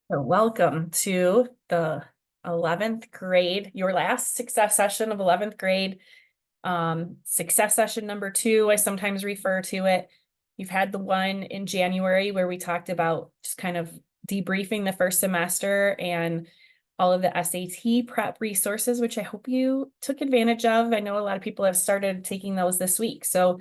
So welcome to the 11th grade, your last success session of 11th grade. Success session number 2, I sometimes refer to it. You've had the one in January where we talked about just kind of debriefing the first semester and all of the SAT prep resources, which I hope you took advantage of. I know a lot of people have started taking those this week. So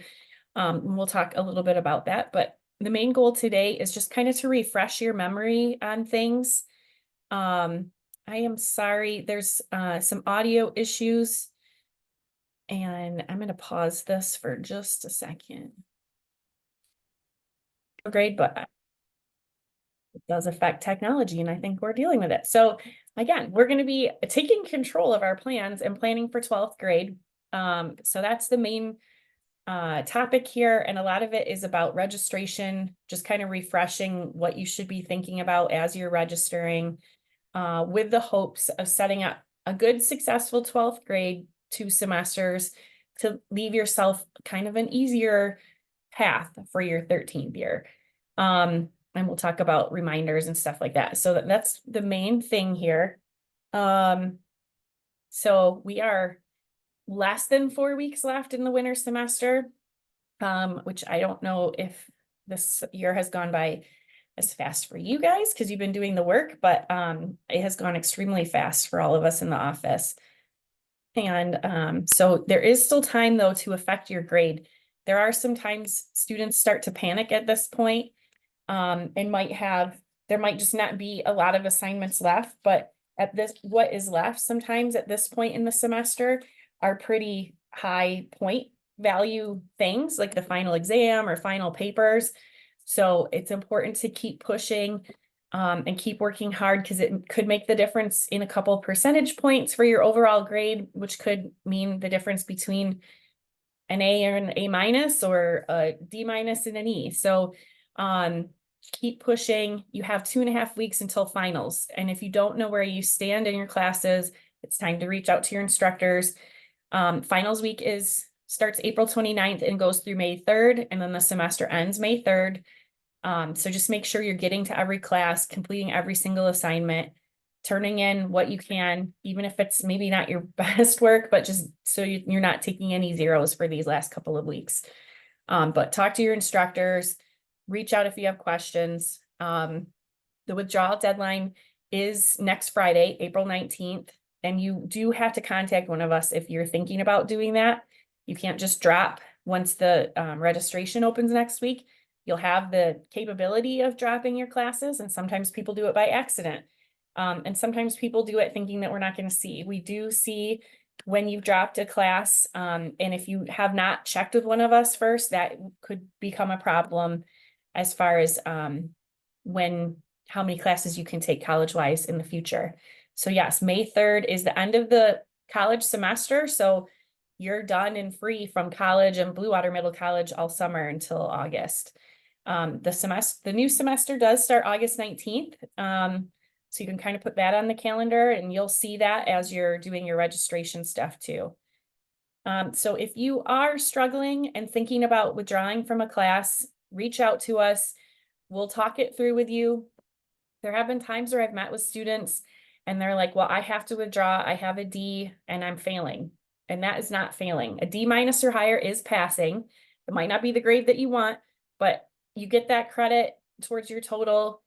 we'll talk a little bit about that, but the main goal today is just kind of to refresh your memory on things. I am sorry, there's some audio issues, and I'm going to pause this for just a second. Great, but it does affect technology, and I think we're dealing with it. So again, we're going to be taking control of our plans and planning for 12th grade. So that's the main topic here, and a lot of it is about registration, just kind of refreshing what you should be thinking about as you're registering, with the hopes of setting up a good, successful 12th grade 2 semesters to leave yourself kind of an easier path for your 13th year. And we'll talk about reminders and stuff like that. So that's the main thing here. So we are less than 4 weeks left in the winter semester, which I don't know if this year has gone by as fast for you guys because you've been doing the work, but it has gone extremely fast for all of us in the office. And so there is still time though to affect your grade. There are sometimes students start to panic at this point, and there might just not be a lot of assignments left, but what is left sometimes at this point in the semester are pretty high point value things like the final exam or final papers. So it's important to keep pushing and keep working hard because it could make the difference in a couple percentage points for your overall grade, which could mean the difference between an A or an A minus or a D minus and an E. So keep pushing. You have 2.5 weeks until finals. And if you don't know where you stand in your classes, it's time to reach out to your instructors. Finals week starts April 29th and goes through May 3rd, and then the semester ends May 3rd. So just make sure you're getting to every class, completing every single assignment, turning in what you can, even if it's maybe not your best work, but just so you're not taking any zeros for these last couple of weeks. But talk to your instructors, reach out if you have questions. The withdrawal deadline is next Friday, April 19th. And you do have to contact one of us if you're thinking about doing that. You can't just drop once the registration opens next week. You'll have the capability of dropping your classes, and sometimes people do it by accident. And sometimes people do it thinking that we're not going to see. We do see when you've dropped a class, and if you have not checked with one of us first, that could become a problem as far as how many classes you can take college-wise in the future. So yes, May 3rd is the end of the college semester. So you're done and free from college and Blue Water Middle College all summer until August. The new semester does start August 19th. So you can kind of put that on the calendar, and you'll see that as you're doing your registration stuff too. So if you are struggling and thinking about withdrawing from a class, reach out to us. We'll talk it through with you. There have been times where I've met with students and they're like, well, I have to withdraw. I have a D and I'm failing. And that is not failing. A D minus or higher is passing. It might not be the grade that you want, but you get that credit towards your total.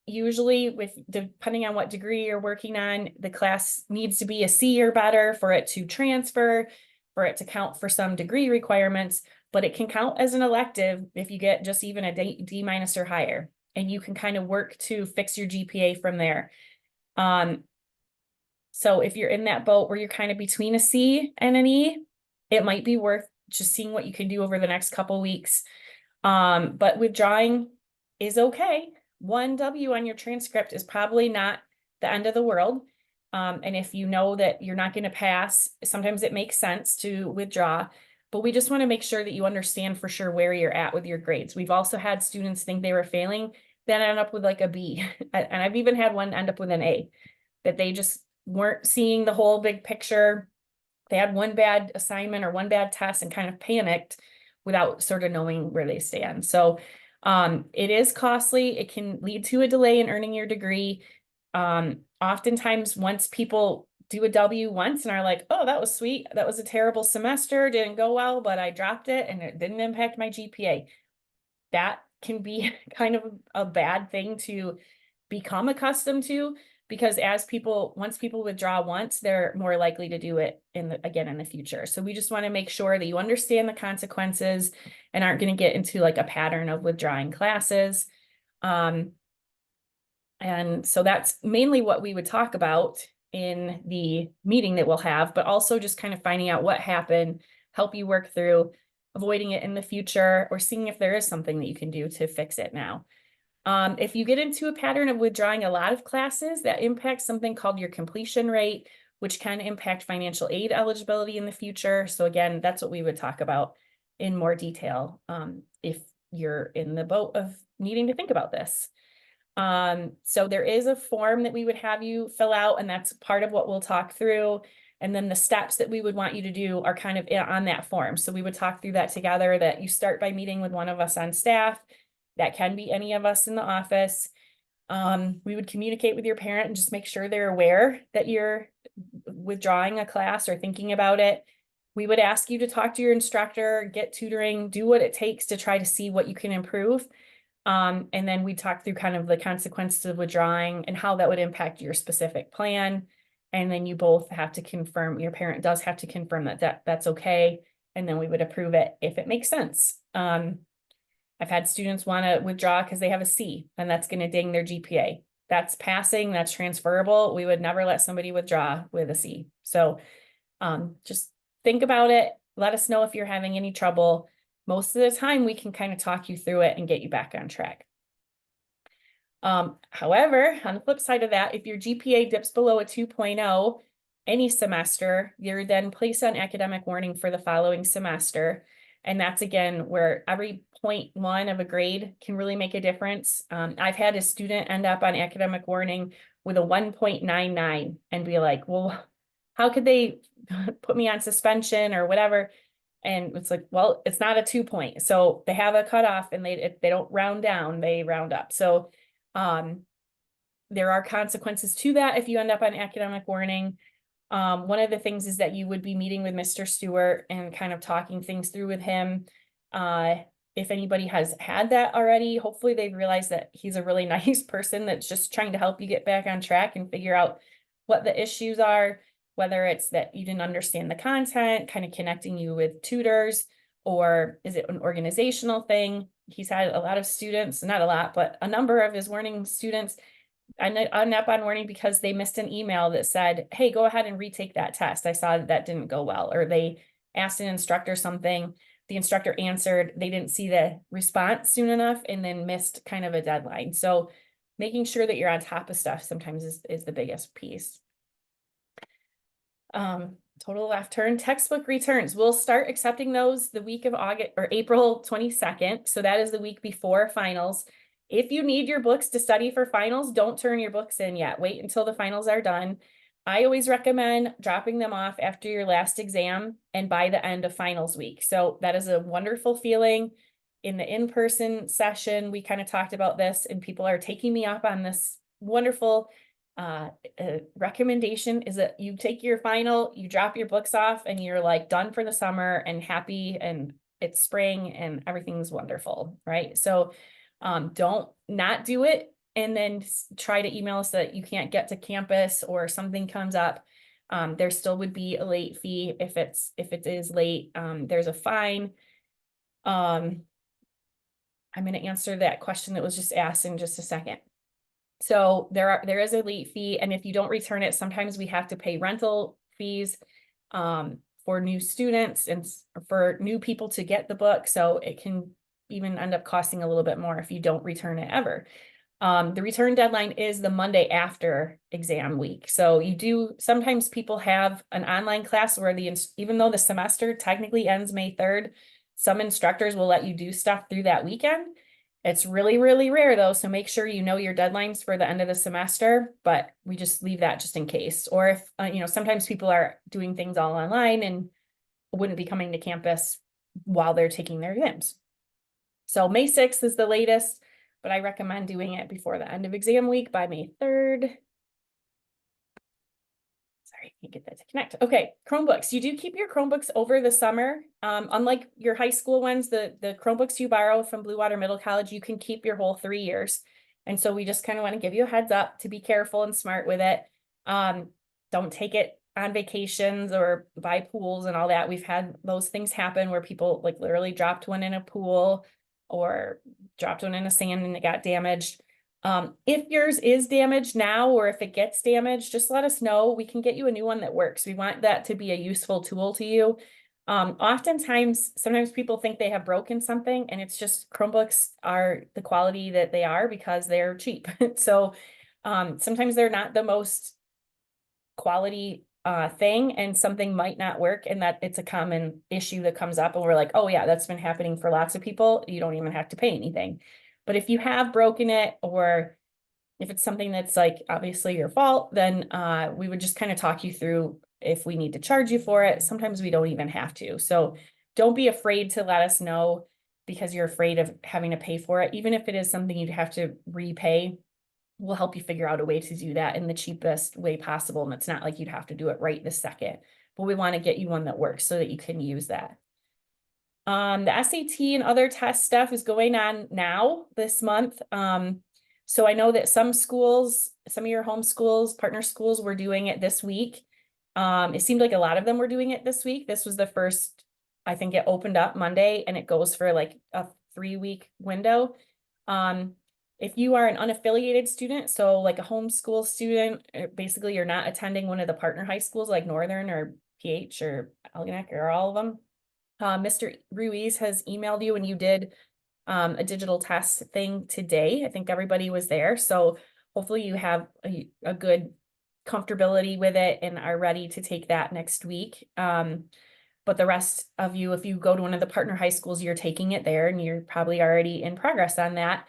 Usually depending on what degree you're working on, the class needs to be a C or better for it to transfer, for it to count for some degree requirements, but it can count as an elective if you get just even a D minus or higher, and you can kind of work to fix your GPA from there. So if you're in that boat where you're kind of between a C and an E, it might be worth just seeing what you can do over the next couple weeks. But withdrawing is okay. 1 W on your transcript is probably not the end of the world. And if you know that you're not going to pass, sometimes it makes sense to withdraw. But we just want to make sure that you understand for sure where you're at with your grades. We've also had students think they were failing, then end up with like a B. And I've even had one end up with an A, that they just weren't seeing the whole big picture. They had one bad assignment or one bad test and kind of panicked without sort of knowing where they stand. So It is costly. It can lead to a delay in earning your degree. Oftentimes once people do a W once and are like, oh, that was sweet. That was a terrible semester, didn't go well, but I dropped it and it didn't impact my GPA. That can be kind of a bad thing to become accustomed to, because once people withdraw once, they're more likely to do it again in the future. So we just want to make sure that you understand the consequences and aren't going to get into like a pattern of withdrawing classes. And so that's mainly what we would talk about in the meeting that we'll have, but also just kind of finding out what happened, help you work through avoiding it in the future, or seeing if there is something that you can do to fix it now. If you get into a pattern of withdrawing a lot of classes, that impacts something called your completion rate, which can impact financial aid eligibility in the future. So again, that's what we would talk about in more detail if you're in the boat of needing to think about this. So there is a form that we would have you fill out, and that's part of what we'll talk through. And then the steps that we would want you to do are kind of on that form. So we would talk through that together, that you start by meeting with one of us on staff. That can be any of us in the office. We would communicate with your parent and just make sure they're aware that you're withdrawing a class or thinking about it. We would ask you to talk to your instructor, get tutoring, do what it takes to try to see what you can improve. And then we talk through kind of the consequences of withdrawing and how that would impact your specific plan. And then you both have to confirm, your parent does have to confirm that that's okay. And then we would approve it if it makes sense. I've had students want to withdraw because they have a C, and that's going to ding their GPA. That's passing, that's transferable. We would never let somebody withdraw with a C. So just think about it. Let us know if you're having any trouble. Most of the time, we can kind of talk you through it and get you back on track. However, on the flip side of that, if your GPA dips below a 2.0 any semester, you're then placed on academic warning for the following semester. And that's again where every 0.1 of a grade can really make a difference. I've had a student end up on academic warning with a 1.99 and be like, well, how could they put me on suspension or whatever? And it's like, well, it's not a 2 point. So they have a cutoff, and they don't round down, they round up. So there are consequences to that if you end up on academic warning. One of the things is that you would be meeting with Mr. Stewart and kind of talking things through with him. If anybody has had that already, hopefully they've realized that he's a really nice person that's just trying to help you get back on track and figure out what the issues are, whether it's that you didn't understand the content, kind of connecting you with tutors, or is it an organizational thing? He's had a lot of students, not a lot, but a number of his warning students end up on warning because they missed an email that said, hey, go ahead and retake that test. I saw that didn't go well. Or they asked an instructor something, the instructor answered, they didn't see the response soon enough and then missed kind of a deadline. So making sure that you're on top of stuff sometimes is the biggest piece. Total left turn textbook returns. We'll start accepting those the week of August or April 22nd. So that is the week before finals. If you need your books to study for finals, don't turn your books in yet. Wait until the finals are done. I always recommend dropping them off after your last exam and by the end of finals week. So that is a wonderful feeling. In the in-person session, we kind of talked about this, and people are taking me up on this wonderful recommendation is that you take your final, you drop your books off, and you're like done for the summer and happy, and it's spring and everything's wonderful, right? So don't not do it and then try to email us that you can't get to campus or something comes up. There still would be a late fee if it is late. There's a fine. I'm going to answer that question that was just asked in just a second. So there is a late fee, and if you don't return it, sometimes we have to pay rental fees for new students and for new people to get the book. So it can even end up costing a little bit more if you don't return it ever. The return deadline is the Monday after exam week. So sometimes people have an online class where even though the semester technically ends May 3rd, some instructors will let you do stuff through that weekend. It's really, really rare though. So make sure you know your deadlines for the end of the semester, but we just leave that just in case. Or if, sometimes people are doing things all online and wouldn't be coming to campus while they're taking their exams. So May 6th is the latest, but I recommend doing it before the end of exam week by May 3rd. Sorry, can't get that to connect. Okay, Chromebooks. You do keep your Chromebooks over the summer. Unlike your high school ones, the Chromebooks you borrow from Blue Water Middle College, you can keep your whole 3 years. And so we just kind of want to give you a heads up to be careful and smart with it. Don't take it on vacations or by pools and all that. We've had those things happen where people like literally dropped one in a pool or dropped one in a sand and it got damaged. If yours is damaged now, or if it gets damaged, just let us know. We can get you a new one that works. We want that to be a useful tool to you. Sometimes people think they have broken something, and it's just Chromebooks are the quality that they are because they're cheap. So sometimes they're not the most quality thing, and something might not work, and that it's a common issue that comes up, and we're like, oh yeah, that's been happening for lots of people. You don't even have to pay anything. But if you have broken it, or if it's something that's like obviously your fault, then we would just kind of talk you through if we need to charge you for it. Sometimes we don't even have to. So don't be afraid to let us know because you're afraid of having to pay for it. Even if it is something you'd have to repay, we'll help you figure out a way to do that in the cheapest way possible. And it's not like you'd have to do it right this second, but we want to get you one that works so that you can use that. The SAT and other test stuff is going on now this month. So I know that some schools, some of your home schools, partner schools were doing it this week. It seemed like a lot of them were doing it this week. This was the first, I think it opened up Monday, and it goes for like a 3-week window. If you are an unaffiliated student, so like a homeschool student, basically you're not attending one of the partner high schools like Northern or PH or Algonac or all of them, Mr. Ruiz has emailed you, and you did a digital test thing today. I think everybody was there. So hopefully you have a good comfortability with it and are ready to take that next week. But the rest of you, if you go to one of the partner high schools, you're taking it there, and you're probably already in progress on that.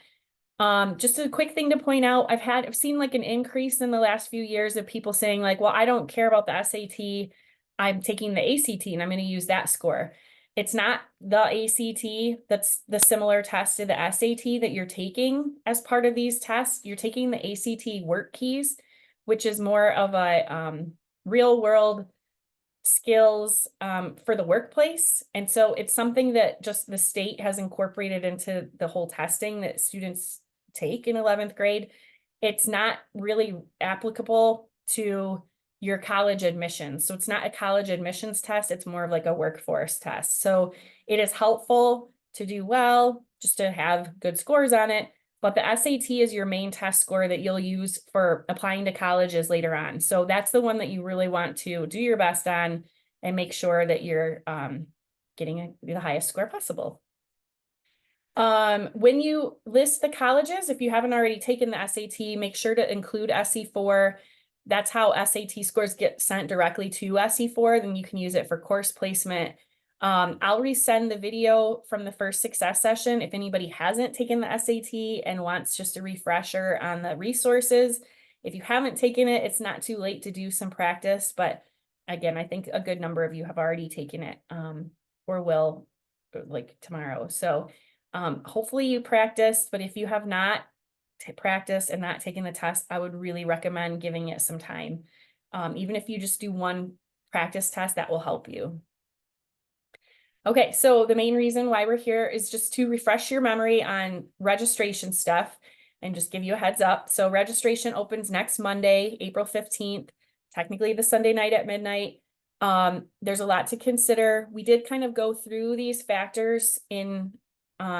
Just a quick thing to point out, I've seen like an increase in the last few years of people saying like, well, I don't care about the SAT. I'm taking the ACT and I'm going to use that score. It's not the ACT that's the similar test to the SAT that you're taking as part of these tests. You're taking the ACT work keys, which is more of a real world skills for the workplace. And so it's something that just the state has incorporated into the whole testing that students take in 11th grade. It's not really applicable to your college admissions. So it's not a college admissions test. It's more of like a workforce test. So it is helpful to do well, just to have good scores on it. But the SAT is your main test score that you'll use for applying to colleges later on. So that's the one that you really want to do your best on and make sure that you're getting the highest score possible. When you list the colleges, if you haven't already taken the SAT, make sure to include SC4. That's how SAT scores get sent directly to SC4. Then you can use it for course placement. I'll resend the video from the first success session if anybody hasn't taken the SAT and wants just a refresher on the resources. If you haven't taken it, it's not too late to do some practice. But again, I think a good number of you have already taken it or will like tomorrow. So hopefully you practiced, but if you have not practiced and not taken the test, I would really recommend giving it some time. Even if you just do one practice test, that will help you. Okay, so the main reason why we're here is just to refresh your memory on registration stuff and just give you a heads up. So registration opens next Monday, April 15th, technically the Sunday night at midnight. There's a lot to consider. We did kind of go through these factors in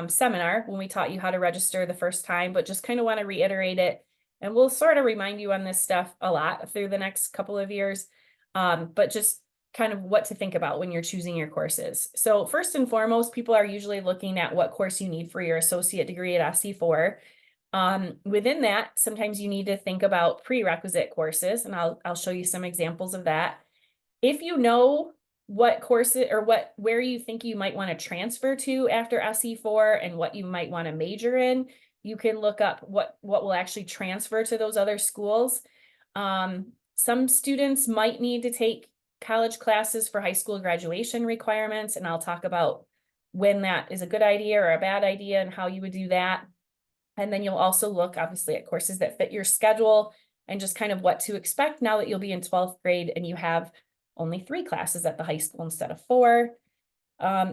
seminar when we taught you how to register the first time, but just kind of want to reiterate it. And we'll sort of remind you on this stuff a lot through the next couple of years, but just kind of what to think about when you're choosing your courses. So first and foremost, people are usually looking at what course you need for your associate degree at SC4. Within that, sometimes you need to think about prerequisite courses, and I'll show you some examples of that. If you know what courses or where you think you might want to transfer to after SC4 and what you might want to major in, you can look up what will actually transfer to those other schools. Some students might need to take college classes for high school graduation requirements, and I'll talk about when that is a good idea or a bad idea and how you would do that. And then you'll also look obviously at courses that fit your schedule and just kind of what to expect now that you'll be in 12th grade and you have only 3 classes at the high school instead of 4.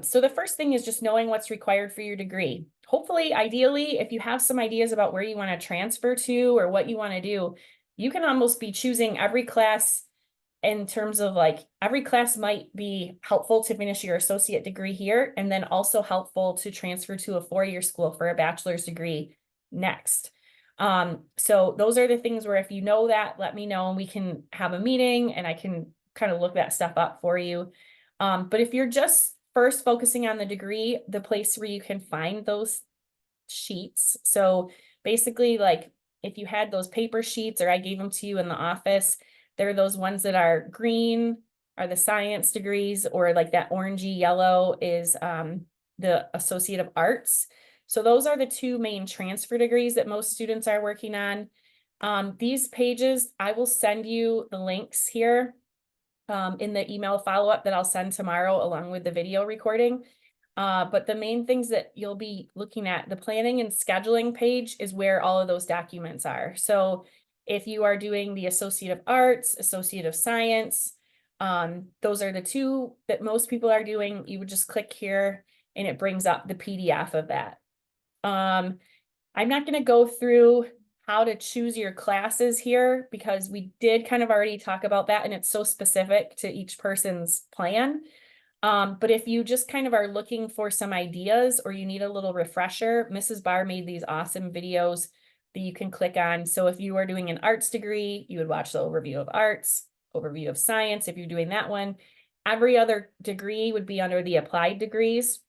So the first thing is just knowing what's required for your degree. Hopefully, ideally, if you have some ideas about where you want to transfer to or what you want to do, you can almost be choosing every class in terms of like every class might be helpful to finish your associate degree here and then also helpful to transfer to a 4-year school for a bachelor's degree next. So those are the things where if you know that, let me know and we can have a meeting and I can kind of look that stuff up for you. But if you're just first focusing on the degree, the place where you can find those sheets. So basically, like if you had those paper sheets or I gave them to you in the office, they're those ones that are green are the science degrees, or like that orangey yellow is the Associate of Arts. So those are the 2 main transfer degrees that most students are working on. These pages, I will send you the links here in the email follow-up that I'll send tomorrow along with the video recording. But the main things that you'll be looking at, the planning and scheduling page is where all of those documents are. So if you are doing the Associate of Arts, Associate of Science, those are the 2 that most people are doing. You would just click here and it brings up the PDF of that. I'm not going to go through how to choose your classes here because we did kind of already talk about that and it's so specific to each person's plan. But if you just kind of are looking for some ideas or you need a little refresher, Mrs. Barr made these awesome videos that you can click on. So if you are doing an arts degree, you would watch the overview of arts, overview of science. If you're doing that one, every other degree would be under the applied degrees.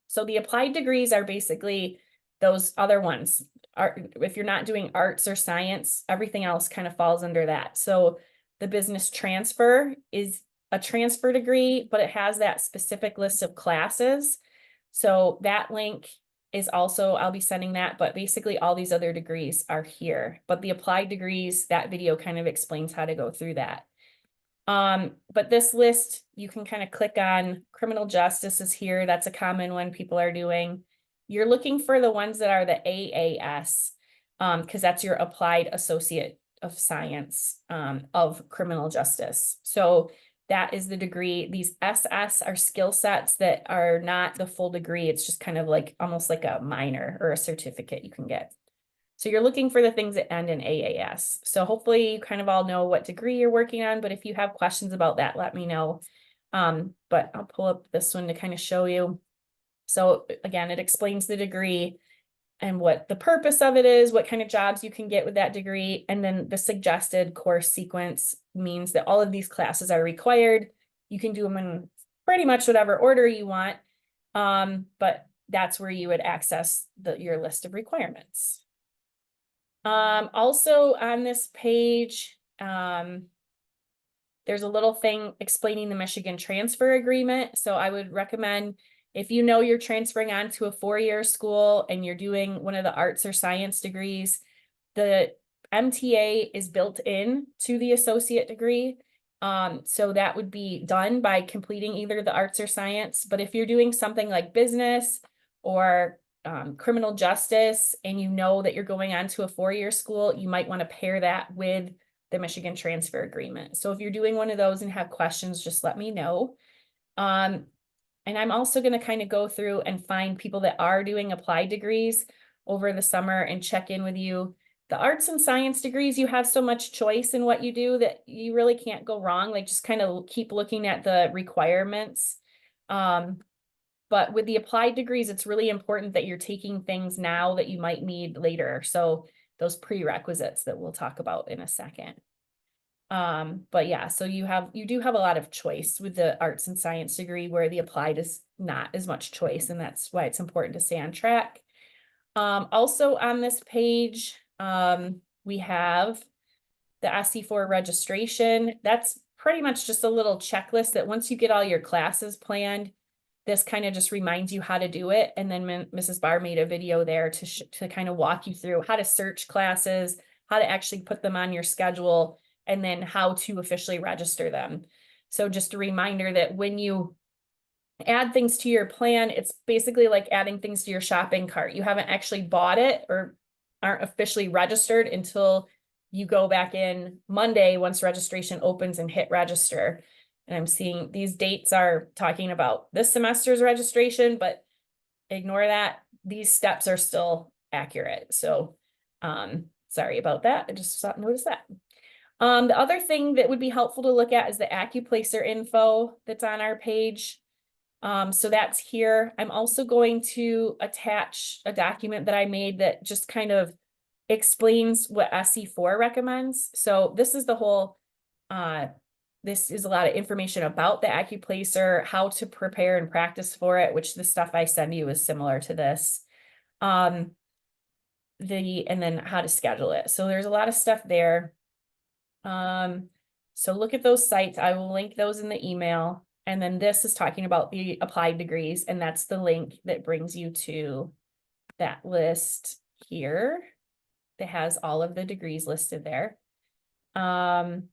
So the applied degrees are basically those other ones. If you're not doing arts or science, everything else kind of falls under that. So the business transfer is a transfer degree, but it has that specific list of classes. So that link is also, I'll be sending that, but basically all these other degrees are here. But the applied degrees, that video kind of explains how to go through that. But this list, you can kind of click on. Criminal justice is here. That's a common one people are doing. You're looking for the ones that are the AAS, because that's your Applied Associate of Science of Criminal Justice. So that is the degree. These SS are skill sets that are not the full degree. It's just kind of like almost like a minor or a certificate you can get. So you're looking for the things that end in AAS. So hopefully you kind of all know what degree you're working on, but if you have questions about that, let me know. But I'll pull up this one to kind of show you. So again, it explains the degree and what the purpose of it is, what kind of jobs you can get with that degree. And then the suggested course sequence means that all of these classes are required. You can do them in pretty much whatever order you want. But that's where you would access your list of requirements. Also on this page, there's a little thing explaining the Michigan transfer agreement. So I would recommend if you know you're transferring on to a 4-year school and you're doing one of the arts or science degrees, the MTA is built in to the associate degree. So that would be done by completing either the arts or science. But if you're doing something like business or criminal justice and you know that you're going on to a 4-year school, you might want to pair that with the Michigan transfer agreement. So if you're doing one of those and have questions, just let me know. And I'm also going to kind of go through and find people that are doing applied degrees over the summer and check in with you. The arts and science degrees, you have so much choice in what you do that you really can't go wrong. Like just kind of keep looking at the requirements. But with the applied degrees, it's really important that you're taking things now that you might need later. So those prerequisites that we'll talk about in a second. But yeah, so you do have a lot of choice with the arts and science degree where the applied is not as much choice, and that's why it's important to stay on track. Also on this page, we have the SC4 registration. That's pretty much just a little checklist that once you get all your classes planned, this kind of just reminds you how to do it. And then Mrs. Barr made a video there to kind of walk you through how to search classes, how to actually put them on your schedule, and then how to officially register them. So just a reminder that when you add things to your plan. It's basically like adding things to your shopping cart. You haven't actually bought it or aren't officially registered until you go back in Monday once registration opens and hit register. And I'm seeing these dates are talking about this semester's registration, but ignore that. These steps are still accurate. So sorry about that. I just noticed that. The other thing that would be helpful to look at is the AccuPlacer info that's on our page. So that's here. I'm also going to attach a document that I made that just kind of explains what SC4 recommends. So this is the whole, this is a lot of information about the AccuPlacer, how to prepare and practice for it, which the stuff I send you is similar to this. And then how to schedule it. So there's a lot of stuff there. So look at those sites. I will link those in the email. And then this is talking about the applied degrees, and that's the link that brings you to that list here that has all of the degrees listed there. And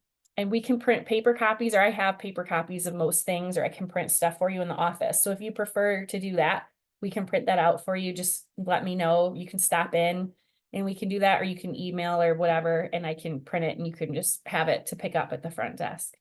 we can print paper copies, or I have paper copies of most things, or I can print stuff for you in the office. So if you prefer to do that, we can print that out for you. Just let me know. You can stop in and we can do that, or you can email or whatever, and I can print it and you can just have it to pick up at the front desk.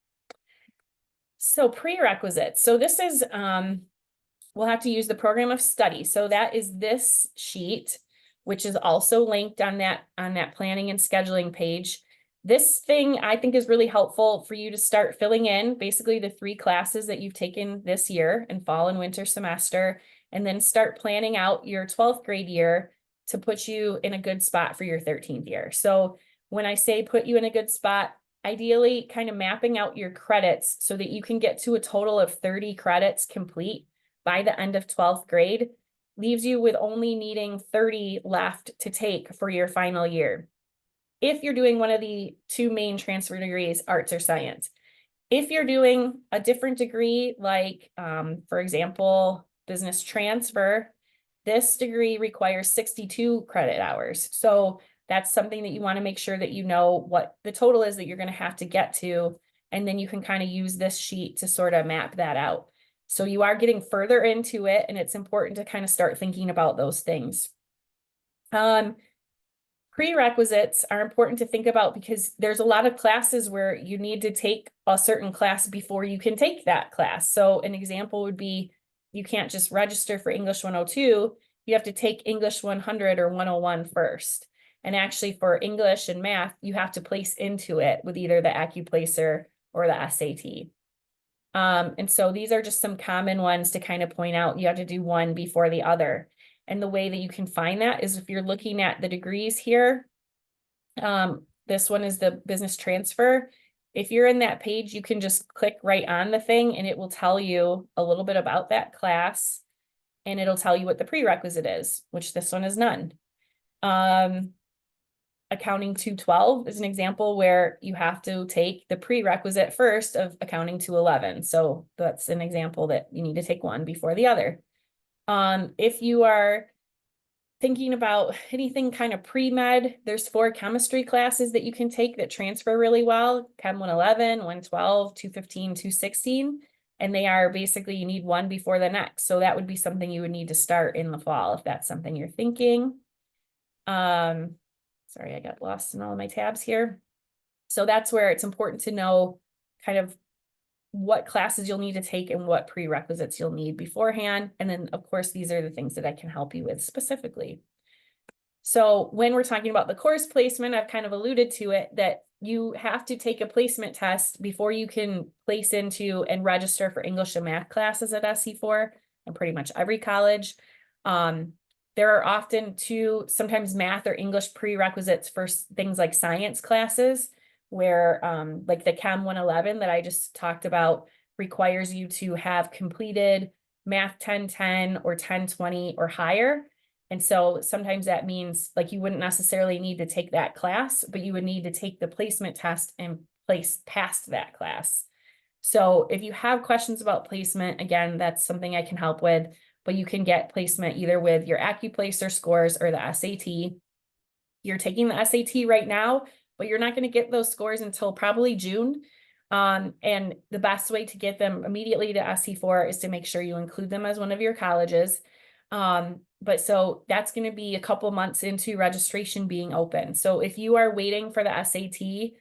So prerequisites. So this is, we'll have to use the program of study. So that is this sheet, which is also linked on that planning and scheduling page. This thing I think is really helpful for you to start filling in basically the 3 classes that you've taken this year in fall and winter semester, and then start planning out your 12th grade year to put you in a good spot for your 13th year. So when I say put you in a good spot, ideally kind of mapping out your credits so that you can get to a total of 30 credits complete by the end of 12th grade, leaves you with only needing 30 left to take for your final year. If you're doing one of the 2 main transfer degrees, arts or science. If you're doing a different degree, like, for example, business transfer, this degree requires 62 credit hours. So that's something that you want to make sure that you know what the total is that you're going to have to get to. And then you can kind of use this sheet to sort of map that out. So you are getting further into it, and it's important to kind of start thinking about those things. Prerequisites are important to think about because there's a lot of classes where you need to take a certain class before you can take that class. So an example would be, you can't just register for English 102, you have to take English 100 or 101 first. And actually for English and math, you have to place into it with either the AccuPlacer or the SAT. And so these are just some common ones to kind of point out. You have to do one before the other. And the way that you can find that is if you're looking at the degrees here, this one is the business transfer. If you're in that page, you can just click right on the thing and it will tell you a little bit about that class, and it'll tell you what the prerequisite is, which this one is none. Accounting 212 is an example where you have to take the prerequisite first of accounting 211. So that's an example that you need to take one before the other. If you are thinking about anything kind of pre-med, there's 4 chemistry classes that you can take that transfer really well. Chem 111, 112, 215, 216. And they are basically, you need one before the next. So that would be something you would need to start in the fall if that's something you're thinking. Sorry, I got lost in all of my tabs here. So that's where it's important to know kind of what classes you'll need to take and what prerequisites you'll need beforehand. And then of course, these are the things that I can help you with specifically. So when we're talking about the course placement, I've kind of alluded to it, that you have to take a placement test before you can place into and register for English and math classes at SC4 and pretty much every college. There are often 2, sometimes math or English prerequisites for things like science classes, where like the Chem 111 that I just talked about requires you to have completed math 1010 or 1020 or higher. And so sometimes that means like you wouldn't necessarily need to take that class, but you would need to take the placement test and place past that class. So if you have questions about placement, again, that's something I can help with, but you can get placement either with your AccuPlacer scores or the SAT. You're taking the SAT right now, but you're not going to get those scores until probably June. And the best way to get them immediately to SC4 is to make sure you include them as one of your colleges. But so that's going to be a couple months into registration being open. So if you are waiting for the SAT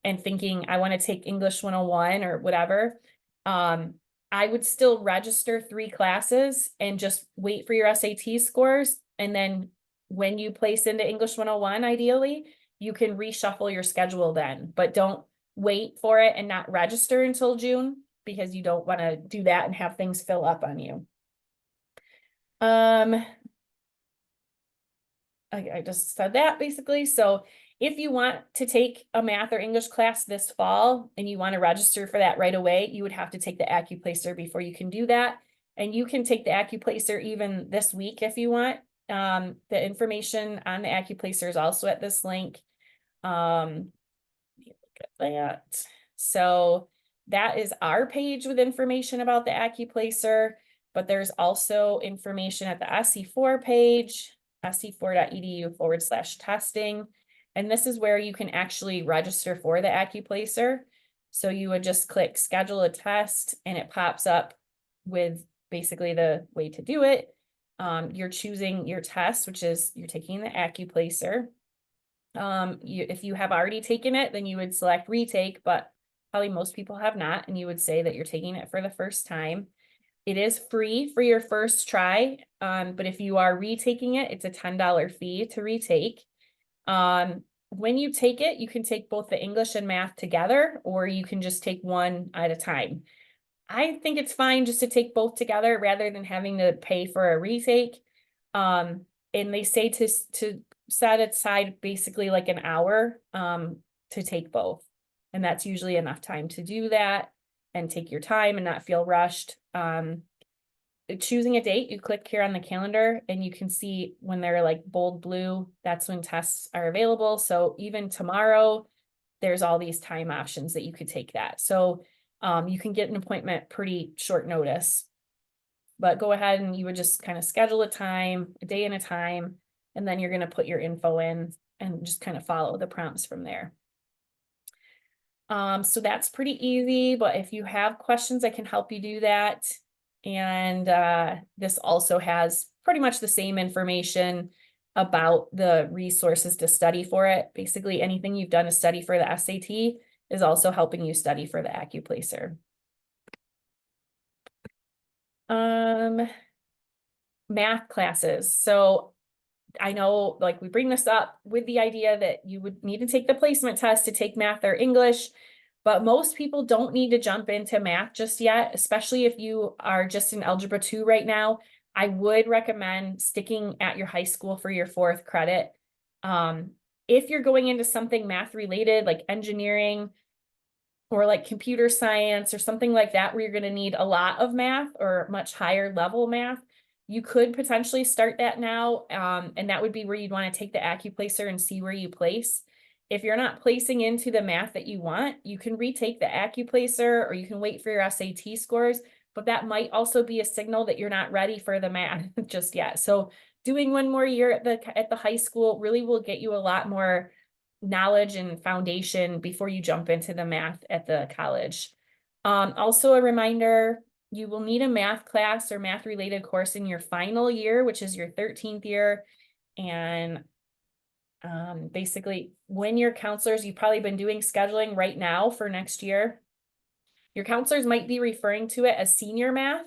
and thinking, I want to take English 101 or whatever, I would still register 3 classes and just wait for your SAT scores. And then when you place into English 101, ideally, you can reshuffle your schedule then, but don't wait for it and not register until June, because you don't want to do that and have things fill up on you. I just said that basically. So if you want to take a math or English class this fall and you want to register for that right away, you would have to take the AccuPlacer before you can do that. And you can take the AccuPlacer even this week if you want. The information on the AccuPlacer is also at this link. Let me look at that. So that is our page with information about the AccuPlacer, but there's also information at the SC4 page, sc4.edu/testing. And this is where you can actually register for the AccuPlacer. So you would just click schedule a test and it pops up with basically the way to do it. You're choosing your test, which is you're taking the AccuPlacer. If you have already taken it, then you would select retake, but probably most people have not, and you would say that you're taking it for the first time. It is free for your first try, but if you are retaking it, it's a $10 fee to retake. When you take it, you can take both the English and math together, or you can just take one at a time. I think it's fine just to take both together rather than having to pay for a retake. And they say to set aside basically like an hour to take both. And that's usually enough time to do that and take your time and not feel rushed. Choosing a date, you click here on the calendar and you can see when they're like bold blue, that's when tests are available. So even tomorrow, there's all these time options that you could take that. So you can get an appointment pretty short notice, but go ahead and you would just kind of schedule a time, a day and a time, and then you're going to put your info in and just kind of follow the prompts from there. So that's pretty easy, but if you have questions, I can help you do that. And this also has pretty much the same information about the resources to study for it. Basically, anything you've done to study for the SAT is also helping you study for the AccuPlacer. Math classes. So I know, like, we bring this up with the idea that you would need to take the placement test to take math or English, but most people don't need to jump into math just yet, especially if you are just in Algebra 2 right now. I would recommend sticking at your high school for your 4th credit. If you're going into something math related, like engineering or like computer science or something like that, where you're going to need a lot of math or much higher level math, you could potentially start that now. And that would be where you'd want to take the AccuPlacer and see where you place. If you're not placing into the math that you want, you can retake the AccuPlacer or you can wait for your SAT scores, but that might also be a signal that you're not ready for the math just yet. So doing one more year at the high school really will get you a lot more knowledge and foundation before you jump into the math at the college. Also a reminder, you will need a math class or math related course in your final year, which is your 13th year. And basically when your counselors, you've probably been doing scheduling right now for next year. Your counselors might be referring to it as senior math,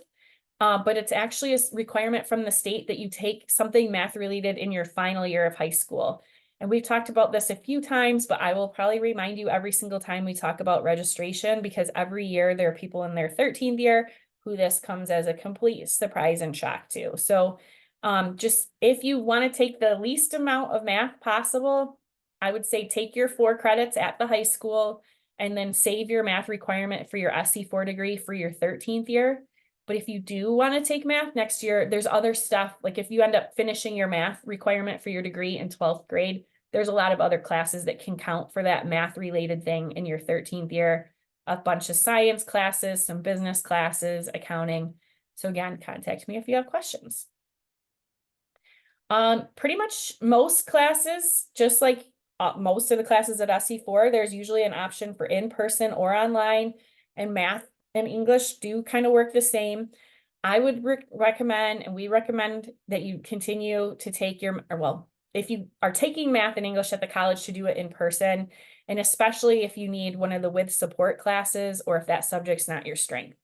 but it's actually a requirement from the state that you take something math related in your final year of high school. And we've talked about this a few times, but I will probably remind you every single time we talk about registration, because every year there are people in their 13th year who this comes as a complete surprise and shock to. So just if you want to take the least amount of math possible, I would say take your 4 credits at the high school and then save your math requirement for your SC4 degree for your 13th year. But if you do want to take math next year, there's other stuff. Like if you end up finishing your math requirement for your degree in 12th grade, there's a lot of other classes that can count for that math related thing in your 13th year. A bunch of science classes, some business classes, accounting. So again, contact me if you have questions. Pretty much most classes, just like most of the classes at SC4, there's usually an option for in-person or online, and math and English do kind of work the same. I would recommend, and we recommend, that you continue to take if you are taking math and English at the college, to do it in person, and especially if you need one of the with support classes or if that subject's not your strength.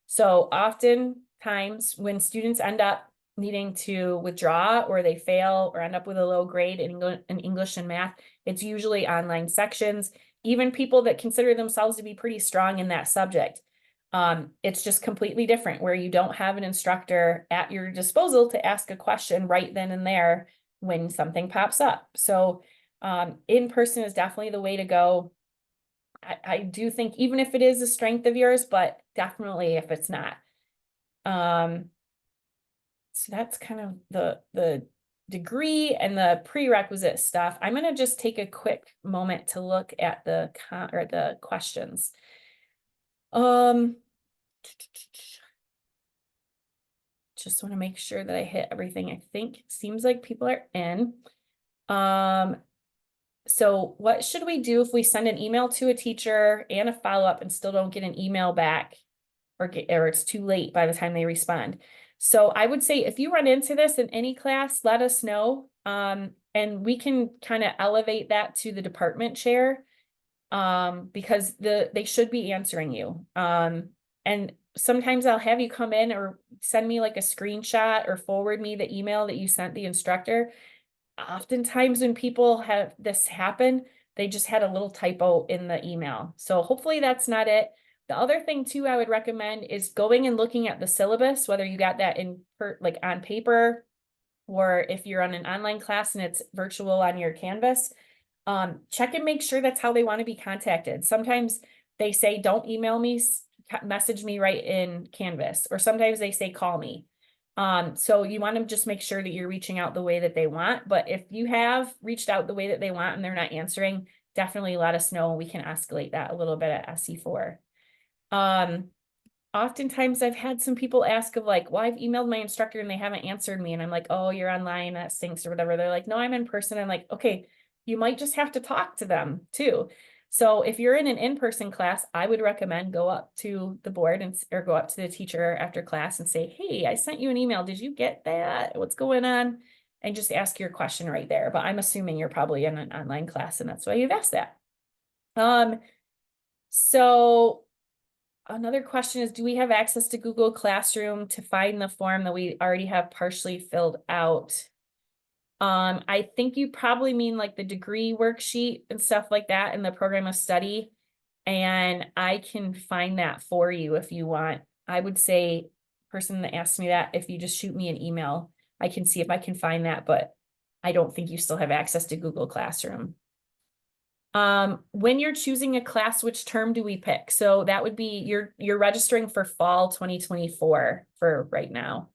So oftentimes when students end up needing to withdraw, or they fail or end up with a low grade in English and math, it's usually online sections, even people that consider themselves to be pretty strong in that subject. It's just completely different, where you don't have an instructor at your disposal to ask a question right then and there when something pops up. So in person is definitely the way to go. I do think, even if it is a strength of yours, but definitely if it's not. So that's kind of the degree and the prerequisite stuff. I'm going to just take a quick moment to look at the questions. Just want to make sure that I hit everything. I think it seems like people are in. So what should we do if we send an email to a teacher and a follow-up and still don't get an email back, or it's too late by the time they respond? So I would say, if you run into this in any class, let us know. And we can kind of elevate that to the department chair, because they should be answering you. And sometimes I'll have you come in or send me like a screenshot or forward me the email that you sent the instructor. Oftentimes when people have this happen, they just had a little typo in the email. So hopefully that's not it. The other thing too, I would recommend is going and looking at the syllabus, whether you got that like on paper, or if you're on an online class and it's virtual on your Canvas. Check and make sure that's how they want to be contacted. Sometimes they say, don't email me, message me right in Canvas, or sometimes they say, call me. So you want to just make sure that you're reaching out the way that they want. But if you have reached out the way that they want and they're not answering, definitely let us know. We can escalate that a little bit at SC4. Oftentimes I've had some people ask of like, well, I've emailed my instructor and they haven't answered me. And I'm like, oh, you're online, that stinks, or whatever. They're like, no, I'm in person. I'm like, okay, you might just have to talk to them too. So if you're in an in-person class, I would recommend go up to the board or go up to the teacher after class and say, hey, I sent you an email. Did you get that? What's going on? And just ask your question right there. But I'm assuming you're probably in an online class and that's why you've asked that. So another question is, do we have access to Google Classroom to find the form that we already have partially filled out? I think you probably mean like the degree worksheet and stuff like that in the program of study. And I can find that for you if you want. I would say, person that asked me that, if you just shoot me an email, I can see if I can find that, but I don't think you still have access to Google Classroom. When you're choosing a class, which term do we pick? So that would be, you're registering for fall 2024 for right now.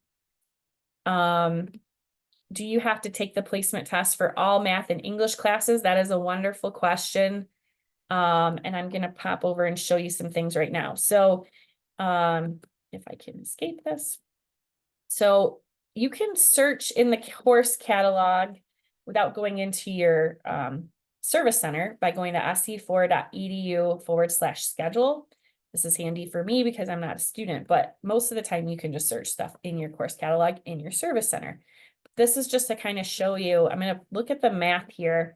Do you have to take the placement test for all math and English classes? That is a wonderful question. And I'm going to pop over and show you some things right now. So, if I can escape this. So you can search in the course catalog without going into your, service center by going to sc4.edu/schedule. This is handy for me because I'm not a student, but most of the time you can just search stuff in your course catalog in your service center. This is just to kind of show you, I'm going to look at the math here.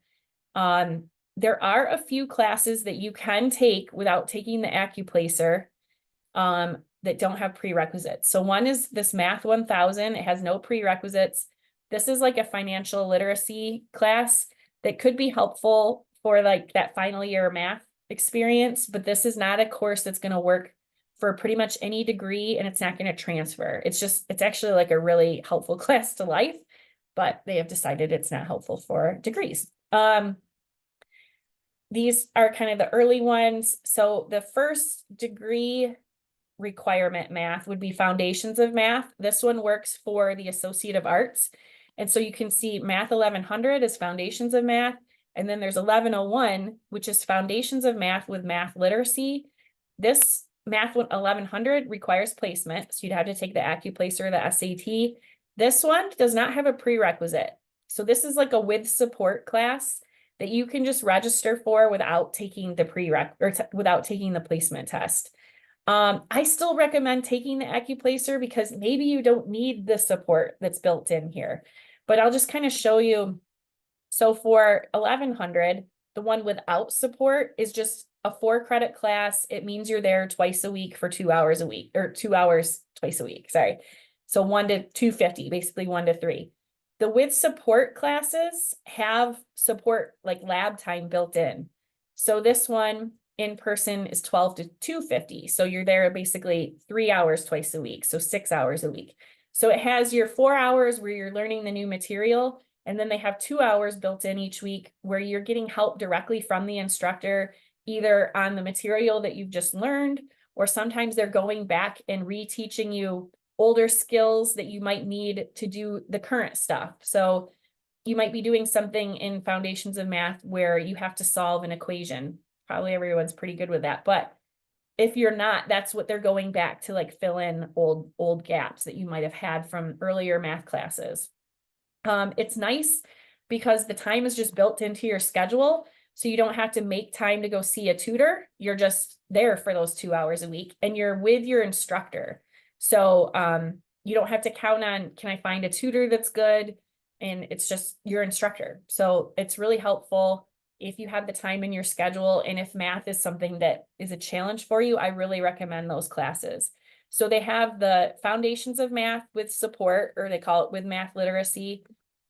There are a few classes that you can take without taking the AccuPlacer, that don't have prerequisites. So one is this Math 1000. It has no prerequisites. This is like a financial literacy class that could be helpful for like that final year math experience, but this is not a course that's going to work for pretty much any degree, and it's not going to transfer. It's actually like a really helpful class to life, but they have decided it's not helpful for degrees. These are kind of the early ones. So the first degree requirement math would be Foundations of Math. This one works for the Associate of Arts. And so you can see Math 1100 is Foundations of Math. And then there's 1101, which is Foundations of Math with Math Literacy. This Math 1100 requires placement. So you'd have to take the AccuPlacer or the SAT. This one does not have a prerequisite. So this is like a with support class that you can just register for without taking the prereq or without taking the placement test. I still recommend taking the AccuPlacer because maybe you don't need the support that's built in here, but I'll just kind of show you. So for 1100, the one without support is just a 4-credit class. It means you're there twice a week for 2 hours a week, or 2 hours twice a week. Sorry. So 1 to 250, basically 1 to 3. The with support classes have support like lab time built in. So this one in person is 12 to 250. So you're there basically 3 hours twice a week. So 6 hours a week. So it has your 4 hours where you're learning the new material. And then they have 2 hours built in each week where you're getting help directly from the instructor, either on the material that you've just learned, or sometimes they're going back and reteaching you older skills that you might need to do the current stuff. So you might be doing something in Foundations of Math where you have to solve an equation. Probably everyone's pretty good with that. But if you're not, that's what they're going back to, like fill in old gaps that you might have had from earlier math classes. It's nice because the time is just built into your schedule. So you don't have to make time to go see a tutor. You're just there for those 2 hours a week and you're with your instructor. So you don't have to count on, can I find a tutor that's good? And it's just your instructor. So it's really helpful if you have the time in your schedule. And if math is something that is a challenge for you, I really recommend those classes. So they have the Foundations of Math with support, or they call it with math literacy.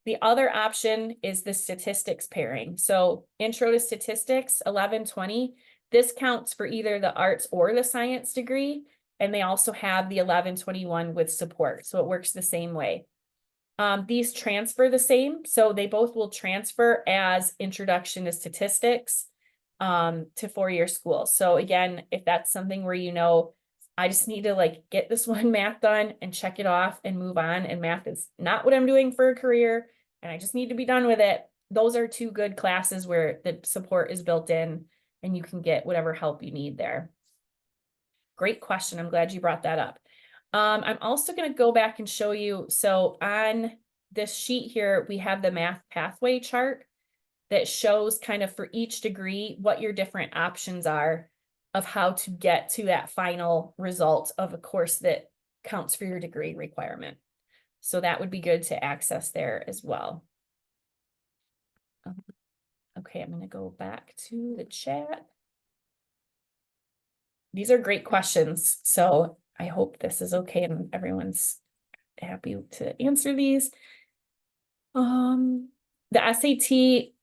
The other option is the statistics pairing. So Intro to Statistics, 1120, this counts for either the arts or the science degree. And they also have the 1121 with support. So it works the same way. These transfer the same. So they both will transfer as Introduction to Statistics to 4-year school. So again, if that's something where you know, I just need to like get this one math done and check it off and move on, and math is not what I'm doing for a career and I just need to be done with it. Those are 2 good classes where the support is built in and you can get whatever help you need there. Great question. I'm glad you brought that up. I'm also going to go back and show you. So on this sheet here, we have the math pathway chart that shows kind of for each degree what your different options are of how to get to that final result of a course that counts for your degree requirement. So that would be good to access there as well. Okay, I'm going to go back to the chat. These are great questions. So I hope this is okay and everyone's happy to answer these. The SAT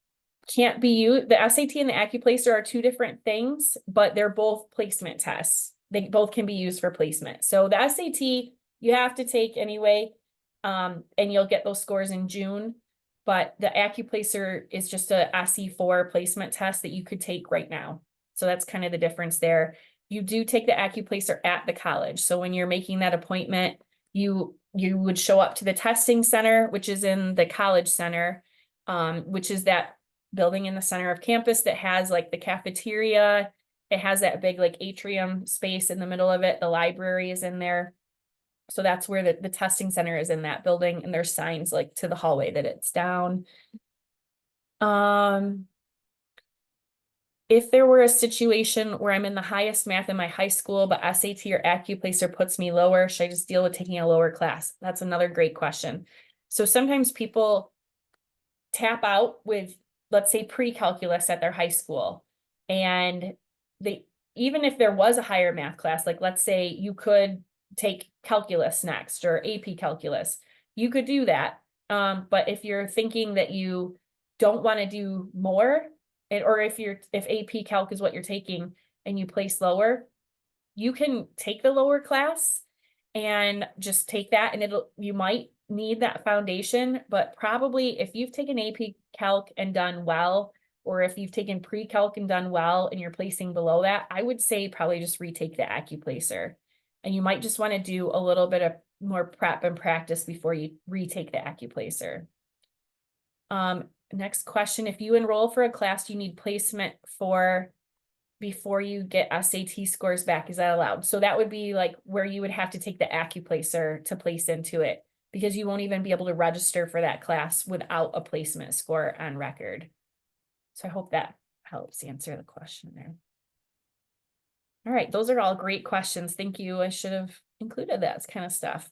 can't be used. The SAT and the AccuPlacer are 2 different things, but they're both placement tests. They both can be used for placement. So the SAT you have to take anyway, and you'll get those scores in June. But the AccuPlacer is just a SC4 placement test that you could take right now. So that's kind of the difference there. You do take the AccuPlacer at the college. So when you're making that appointment, you would show up to the testing center, which is in the college center, which is that building in the center of campus that has like the cafeteria. It has that big like atrium space in the middle of it. The library is in there. So that's where the testing center is, in that building, and there's signs like to the hallway that it's down. If there were a situation where I'm in the highest math in my high school, but SAT or AccuPlacer puts me lower, should I just deal with taking a lower class? That's another great question. So sometimes people tap out with, let's say, pre-calculus at their high school. And they, even if there was a higher math class, like let's say you could take calculus next or AP calculus, you could do that. But if you're thinking that you don't want to do more, or if AP Calc is what you're taking and you place lower, you can take the lower class and just take that, and you might need that foundation, but probably if you've taken AP Calc and done well, or if you've taken pre-calc and done well and you're placing below that, I would say probably just retake the AccuPlacer. And you might just want to do a little bit of more prep and practice before you retake the AccuPlacer. Next question, if you enroll for a class you need placement for before you get SAT scores back, is that allowed? So that would be like where you would have to take the AccuPlacer to place into it, because you won't even be able to register for that class without a placement score on record. So I hope that helps answer the question there. All right, those are all great questions. Thank you. I should have included that kind of stuff.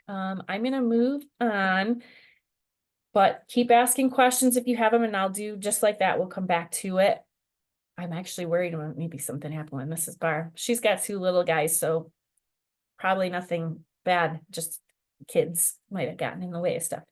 I'm going to move on, but keep asking questions if you have them, and I'll do just like that. We'll come back to it. I'm actually worried about maybe something happened with Mrs. Barr. She's got 2 little guys, so probably nothing bad, just kids might have gotten in the way of stuff.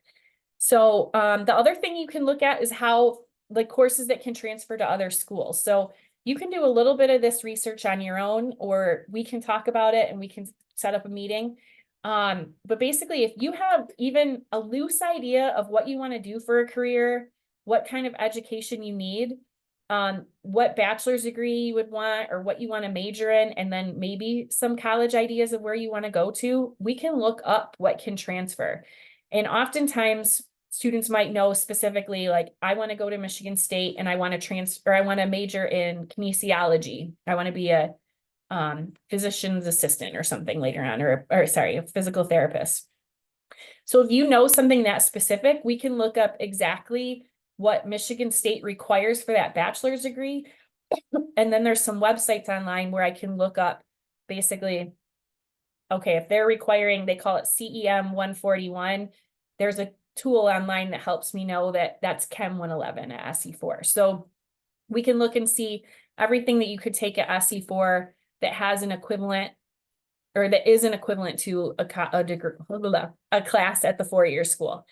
So the other thing you can look at is how like courses that can transfer to other schools. So you can do a little bit of this research on your own, or we can talk about it and we can set up a meeting. But basically, if you have even a loose idea of what you want to do for a career, what kind of education you need, what bachelor's degree you would want or what you want to major in, and then maybe some college ideas of where you want to go to, we can look up what can transfer. And oftentimes students might know specifically, like, I want to go to Michigan State and I want to transfer, I want to major in kinesiology. I want to be a physician's assistant or something later on, or sorry, a physical therapist. So if you know something that specific, we can look up exactly what Michigan State requires for that bachelor's degree. And then there's some websites online where I can look up basically, okay, if they're requiring, they call it CEM 141, there's a tool online that helps me know that that's Chem 111 at SC4. So we can look and see everything that you could take at SC4 that has an equivalent, or that is an equivalent to a degree, a class at the 4-year school.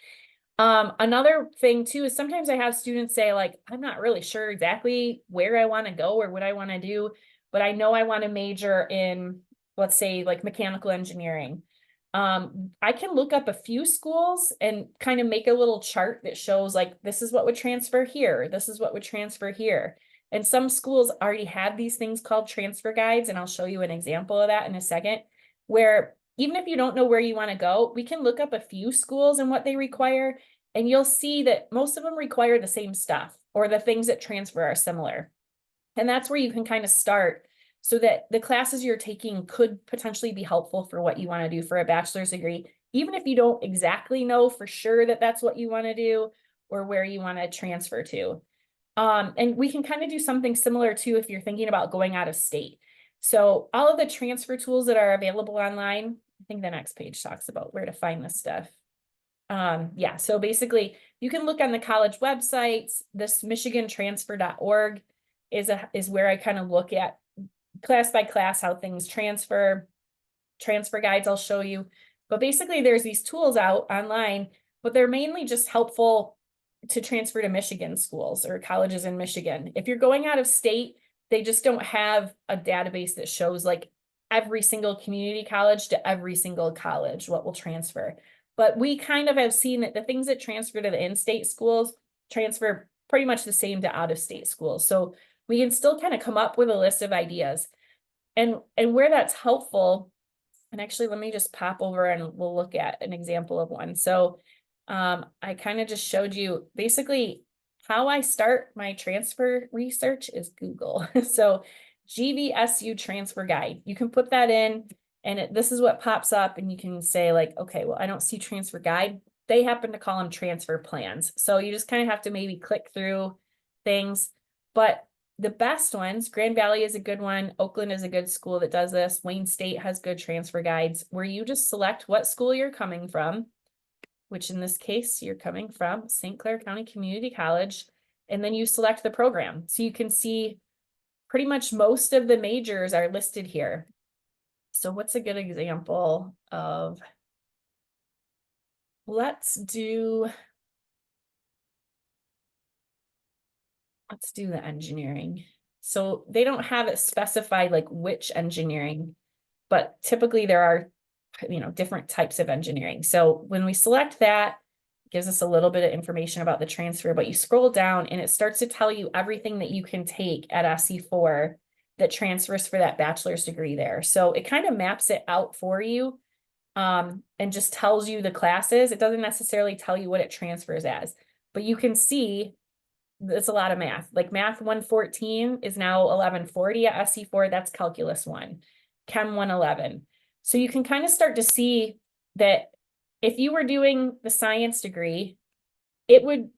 Another thing too is sometimes I have students say, like, I'm not really sure exactly where I want to go or what I want to do, but I know I want to major in, let's say, like mechanical engineering. I can look up a few schools and kind of make a little chart that shows, like, this is what would transfer here, this is what would transfer here. And some schools already have these things called transfer guides, and I'll show you an example of that in a second, where even if you don't know where you want to go, we can look up a few schools and what they require, and you'll see that most of them require the same stuff, or the things that transfer are similar. And that's where you can kind of start, so that the classes you're taking could potentially be helpful for what you want to do for a bachelor's degree, even if you don't exactly know for sure that that's what you want to do or where you want to transfer to. And we can kind of do something similar too if you're thinking about going out of state. So all of the transfer tools that are available online, I think the next page talks about where to find this stuff. Yeah, so basically you can look on the college websites. This michigantransfer.org is where I kind of look at class by class how things transfer. Transfer guides I'll show you. But basically there's these tools out online, but they're mainly just helpful to transfer to Michigan schools or colleges in Michigan. If you're going out of state, they just don't have a database that shows like every single community college to every single college, what will transfer. But we kind of have seen that the things that transfer to the in-state schools transfer pretty much the same to out-of-state schools. So we can still kind of come up with a list of ideas. And where that's helpful, and actually let me just pop over and we'll look at an example of one. So I kind of just showed you basically how I start my transfer research is Google. So GVSU transfer guide, you can put that in and this is what pops up, and you can say like, okay, well, I don't see transfer guide. They happen to call them transfer plans. So you just kind of have to maybe click through things, but the best ones, Grand Valley is a good one. Oakland is a good school that does this. Wayne State has good transfer guides where you just select what school you're coming from, which in this case, you're coming from St. Clair County Community College, and then you select the program. So you can see pretty much most of the majors are listed here. So what's a good example of, let's do the engineering. So they don't have it specified like which engineering, but typically there are, different types of engineering. So when we select that, it gives us a little bit of information about the transfer, but you scroll down and it starts to tell you everything that you can take at SC4 that transfers for that bachelor's degree there. So it kind of maps it out for you and just tells you the classes. It doesn't necessarily tell you what it transfers as, but you can see it's a lot of math. Like math 114 is now 1140 at SC4. That's calculus 1, chem 111. So you can kind of start to see that if you were doing the science degree, it would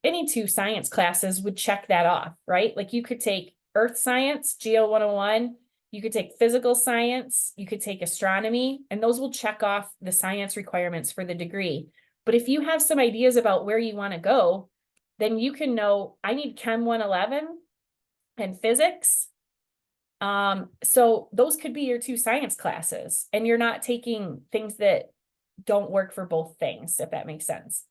any two science classes would check that off, right? Like you could take earth science, Geo 101, you could take physical science, you could take astronomy, and those will check off the science requirements for the degree. But if you have some ideas about where you want to go, then you can know, I need Chem 111 and physics. So those could be your two science classes, and you're not taking things that don't work for both things, if that makes sense.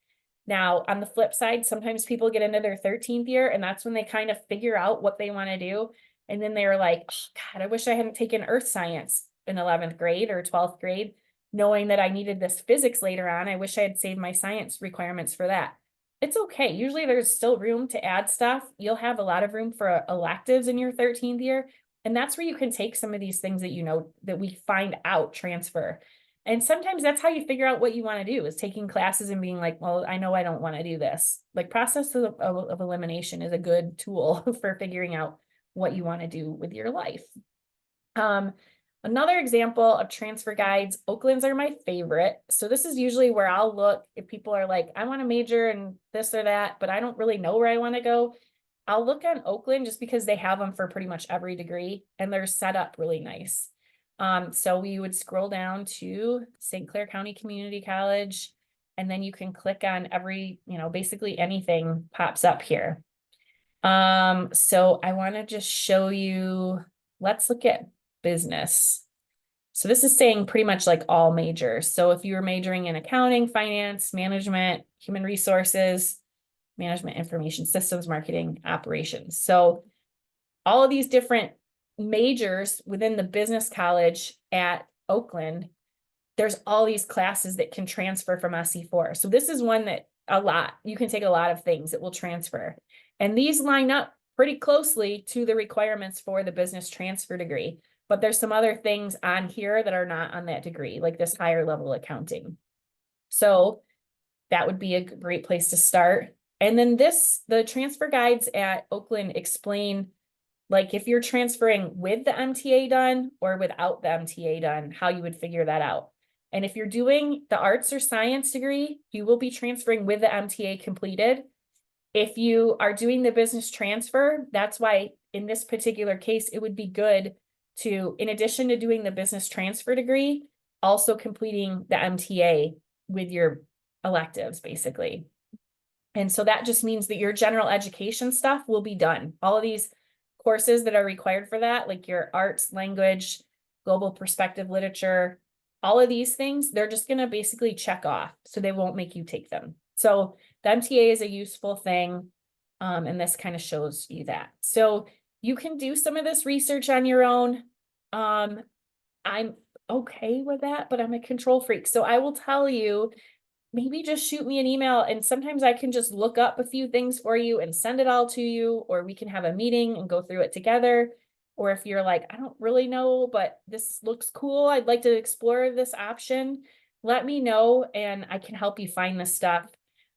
Now, on the flip side, sometimes people get into their 13th year and that's when they kind of figure out what they want to do. And then they're like, oh, God, I wish I hadn't taken earth science in 11th grade or 12th grade, knowing that I needed this physics later on. I wish I had saved my science requirements for that. It's okay. Usually there's still room to add stuff. You'll have a lot of room for electives in your 13th year. And that's where you can take some of these things that you know that we find out transfer. And sometimes that's how you figure out what you want to do, is taking classes and being like, well, I know I don't want to do this. Like process of elimination is a good tool for figuring out what you want to do with your life. Another example of transfer guides, Oakland's are my favorite. So this is usually where I'll look if people are like, I want to major in this or that, but I don't really know where I want to go. I'll look on Oakland just because they have them for pretty much every degree and they're set up really nice. So we would scroll down to St. Clair County Community College, and then you can click on every, basically anything pops up here. So I want to just show you, let's look at business. So this is saying pretty much like all majors. So if you were majoring in accounting, finance, management, human resources, management, information systems, marketing, operations. So all of these different majors within the business college at Oakland, there's all these classes that can transfer from SC4. So this is one that you can take a lot of things that will transfer. And these line up pretty closely to the requirements for the business transfer degree. But there's some other things on here that are not on that degree, like this higher level accounting. So that would be a great place to start. And then the transfer guides at Oakland explain, like if you're transferring with the MTA done or without the MTA done, how you would figure that out. And if you're doing the arts or science degree, you will be transferring with the MTA completed. If you are doing the business transfer, that's why in this particular case, it would be good to, in addition to doing the business transfer degree, also completing the MTA with your electives, basically. And so that just means that your general education stuff will be done. All of these courses that are required for that, like your arts, language, global perspective literature, all of these things, they're just going to basically check off. So they won't make you take them. So the MTA is a useful thing. And this kind of shows you that. So you can do some of this research on your own. I'm okay with that, but I'm a control freak. So I will tell you, maybe just shoot me an email and sometimes I can just look up a few things for you and send it all to you, or we can have a meeting and go through it together. Or if you're like, I don't really know, but this looks cool, I'd like to explore this option, let me know and I can help you find this stuff.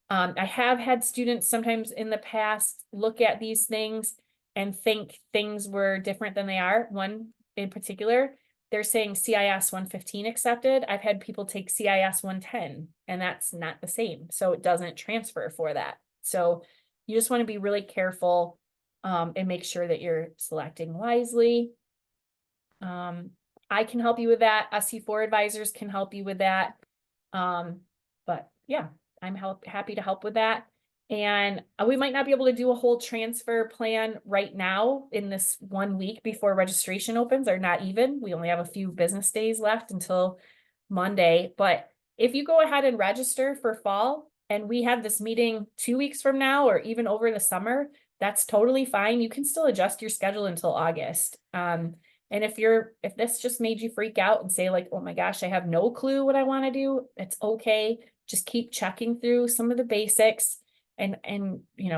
I have had students sometimes in the past look at these things and think things were different than they are. One in particular, they're saying CIS 115 accepted. I've had people take CIS 110 and that's not the same. So it doesn't transfer for that. So you just want to be really careful and make sure that you're selecting wisely. I can help you with that. SC4 advisors can help you with that. But yeah, I'm happy to help with that. And we might not be able to do a whole transfer plan right now in this 1 week before registration opens, or not even. We only have a few business days left until Monday. But if you go ahead and register for fall and we have this meeting 2 weeks from now or even over the summer, that's totally fine. You can still adjust your schedule until August. And if this just made you freak out and say like, oh my gosh, I have no clue what I want to do, it's okay. Just keep checking through some of the basics. And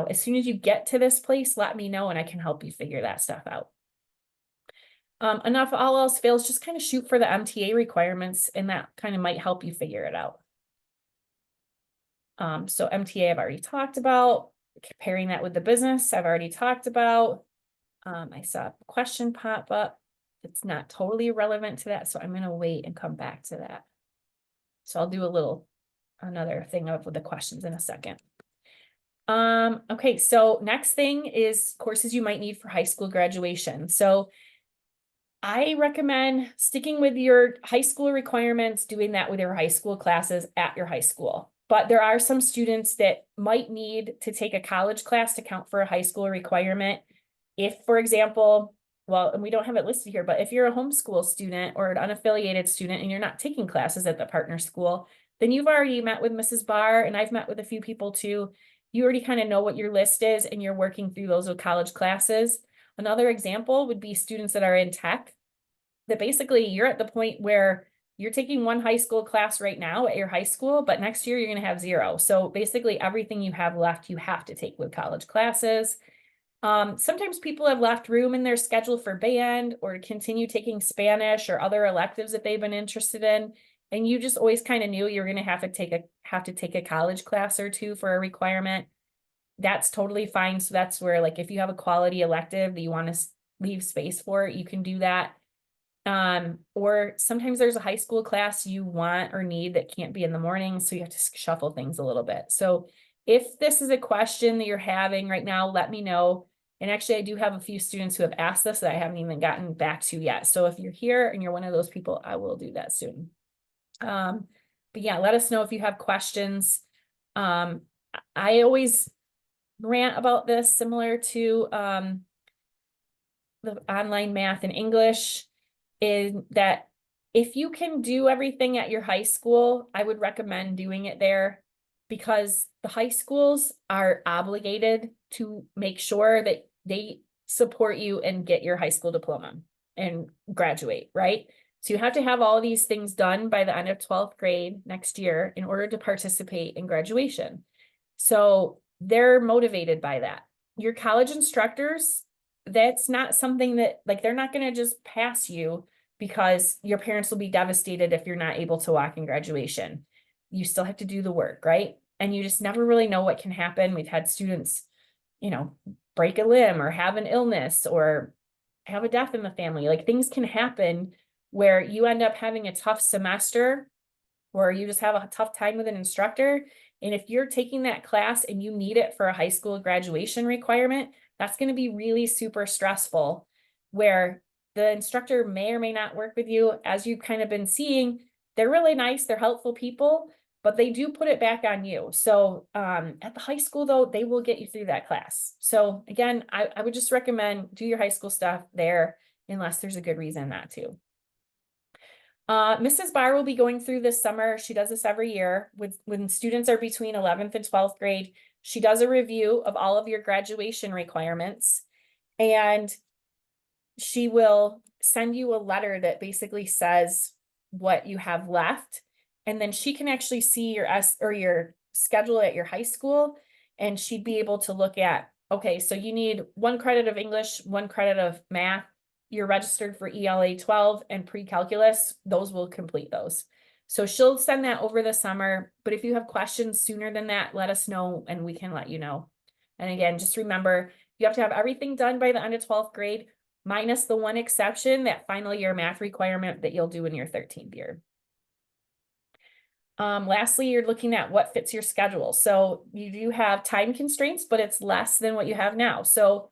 as soon as you get to this place, let me know and I can help you figure that stuff out. And if all else fails, just kind of shoot for the MTA requirements and that kind of might help you figure it out. So MTA I've already talked about. Comparing that with the business I've already talked about. I saw a question pop up. It's not totally relevant to that, so I'm going to wait and come back to that. So I'll do another thing of the questions in a second. Okay, so next thing is courses you might need for high school graduation. So I recommend sticking with your high school requirements, doing that with your high school classes at your high school. But there are some students that might need to take a college class to count for a high school requirement. If, for example, well, and we don't have it listed here, but if you're a homeschool student or an unaffiliated student and you're not taking classes at the partner school, then you've already met with Mrs. Barr, and I've met with a few people too. You already kind of know what your list is and you're working through those with college classes. Another example would be students that are in tech, that basically you're at the point where you're taking one high school class right now at your high school, but next year you're going to have 0. So basically everything you have left, you have to take with college classes. Sometimes people have left room in their schedule for band or to continue taking Spanish or other electives that they've been interested in. And you just always kind of knew you're going to have to take a college class or two for a requirement. That's totally fine. So that's where, like, if you have a quality elective that you want to leave space for, you can do that. Or sometimes there's a high school class you want or need that can't be in the morning, so you have to shuffle things a little bit. So if this is a question that you're having right now, let me know. And actually, I do have a few students who have asked this that I haven't even gotten back to yet. So if you're here and you're one of those people, I will do that soon. But yeah, let us know if you have questions. I always rant about this, similar to the online math and English, is that if you can do everything at your high school, I would recommend doing it there, because the high schools are obligated to make sure that they support you and get your high school diploma and graduate, right? So you have to have all these things done by the end of 12th grade next year in order to participate in graduation. So they're motivated by that. Your college instructors, that's not something that, like, they're not going to just pass you, because your parents will be devastated if you're not able to walk in graduation. You still have to do the work, right? And you just never really know what can happen. We've had students, break a limb or have an illness or have a death in the family. Like, things can happen where you end up having a tough semester, or you just have a tough time with an instructor. And if you're taking that class and you need it for a high school graduation requirement, that's going to be really super stressful, where the instructor may or may not work with you. As you've kind of been seeing, they're really nice, they're helpful people, but they do put it back on you. So at the high school, though, they will get you through that class. So again, I would just recommend do your high school stuff there, unless there's a good reason not to. Mrs. Barr will be going through this summer. She does this every year when students are between 11th and 12th grade. She does a review of all of your graduation requirements, and she will send you a letter that basically says what you have left. And then she can actually see your schedule at your high school, and she'd be able to look at, okay, so you need 1 credit of English, 1 credit of math. You're registered for ELA 12 and pre-calculus. Those will complete those. So she'll send that over the summer. But if you have questions sooner than that, let us know and we can let you know. And again, just remember, you have to have everything done by the end of 12th grade, minus the one exception, that final year math requirement that you'll do in your 13th year. Lastly, you're looking at what fits your schedule. So you do have time constraints, but it's less than what you have now. So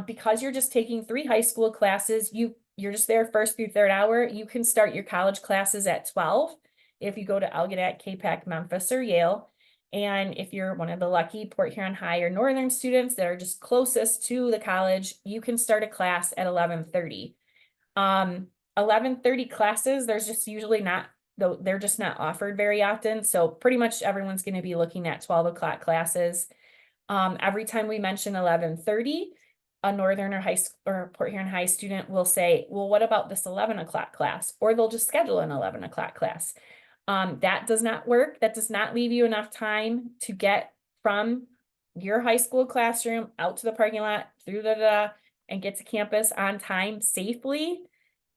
because you're just taking 3 high school classes, you're just there 1st through 3rd hour, you can start your college classes at 12 if you go to Algonac, Capac, Memphis, or Yale. And if you're one of the lucky Port Huron High or Northern students that are just closest to the college, you can start a class at 11:30. 11:30 classes, there's just usually not, though, they're just not offered very often. So pretty much everyone's going to be looking at 12 o'clock classes. Every time we mention 11:30, a Northern or Port Huron High student will say, well, what about this 11 o'clock class? Or they'll just schedule an 11 o'clock class. That does not work. That does not leave you enough time to get from your high school classroom out to the parking lot, through and get to campus on time safely.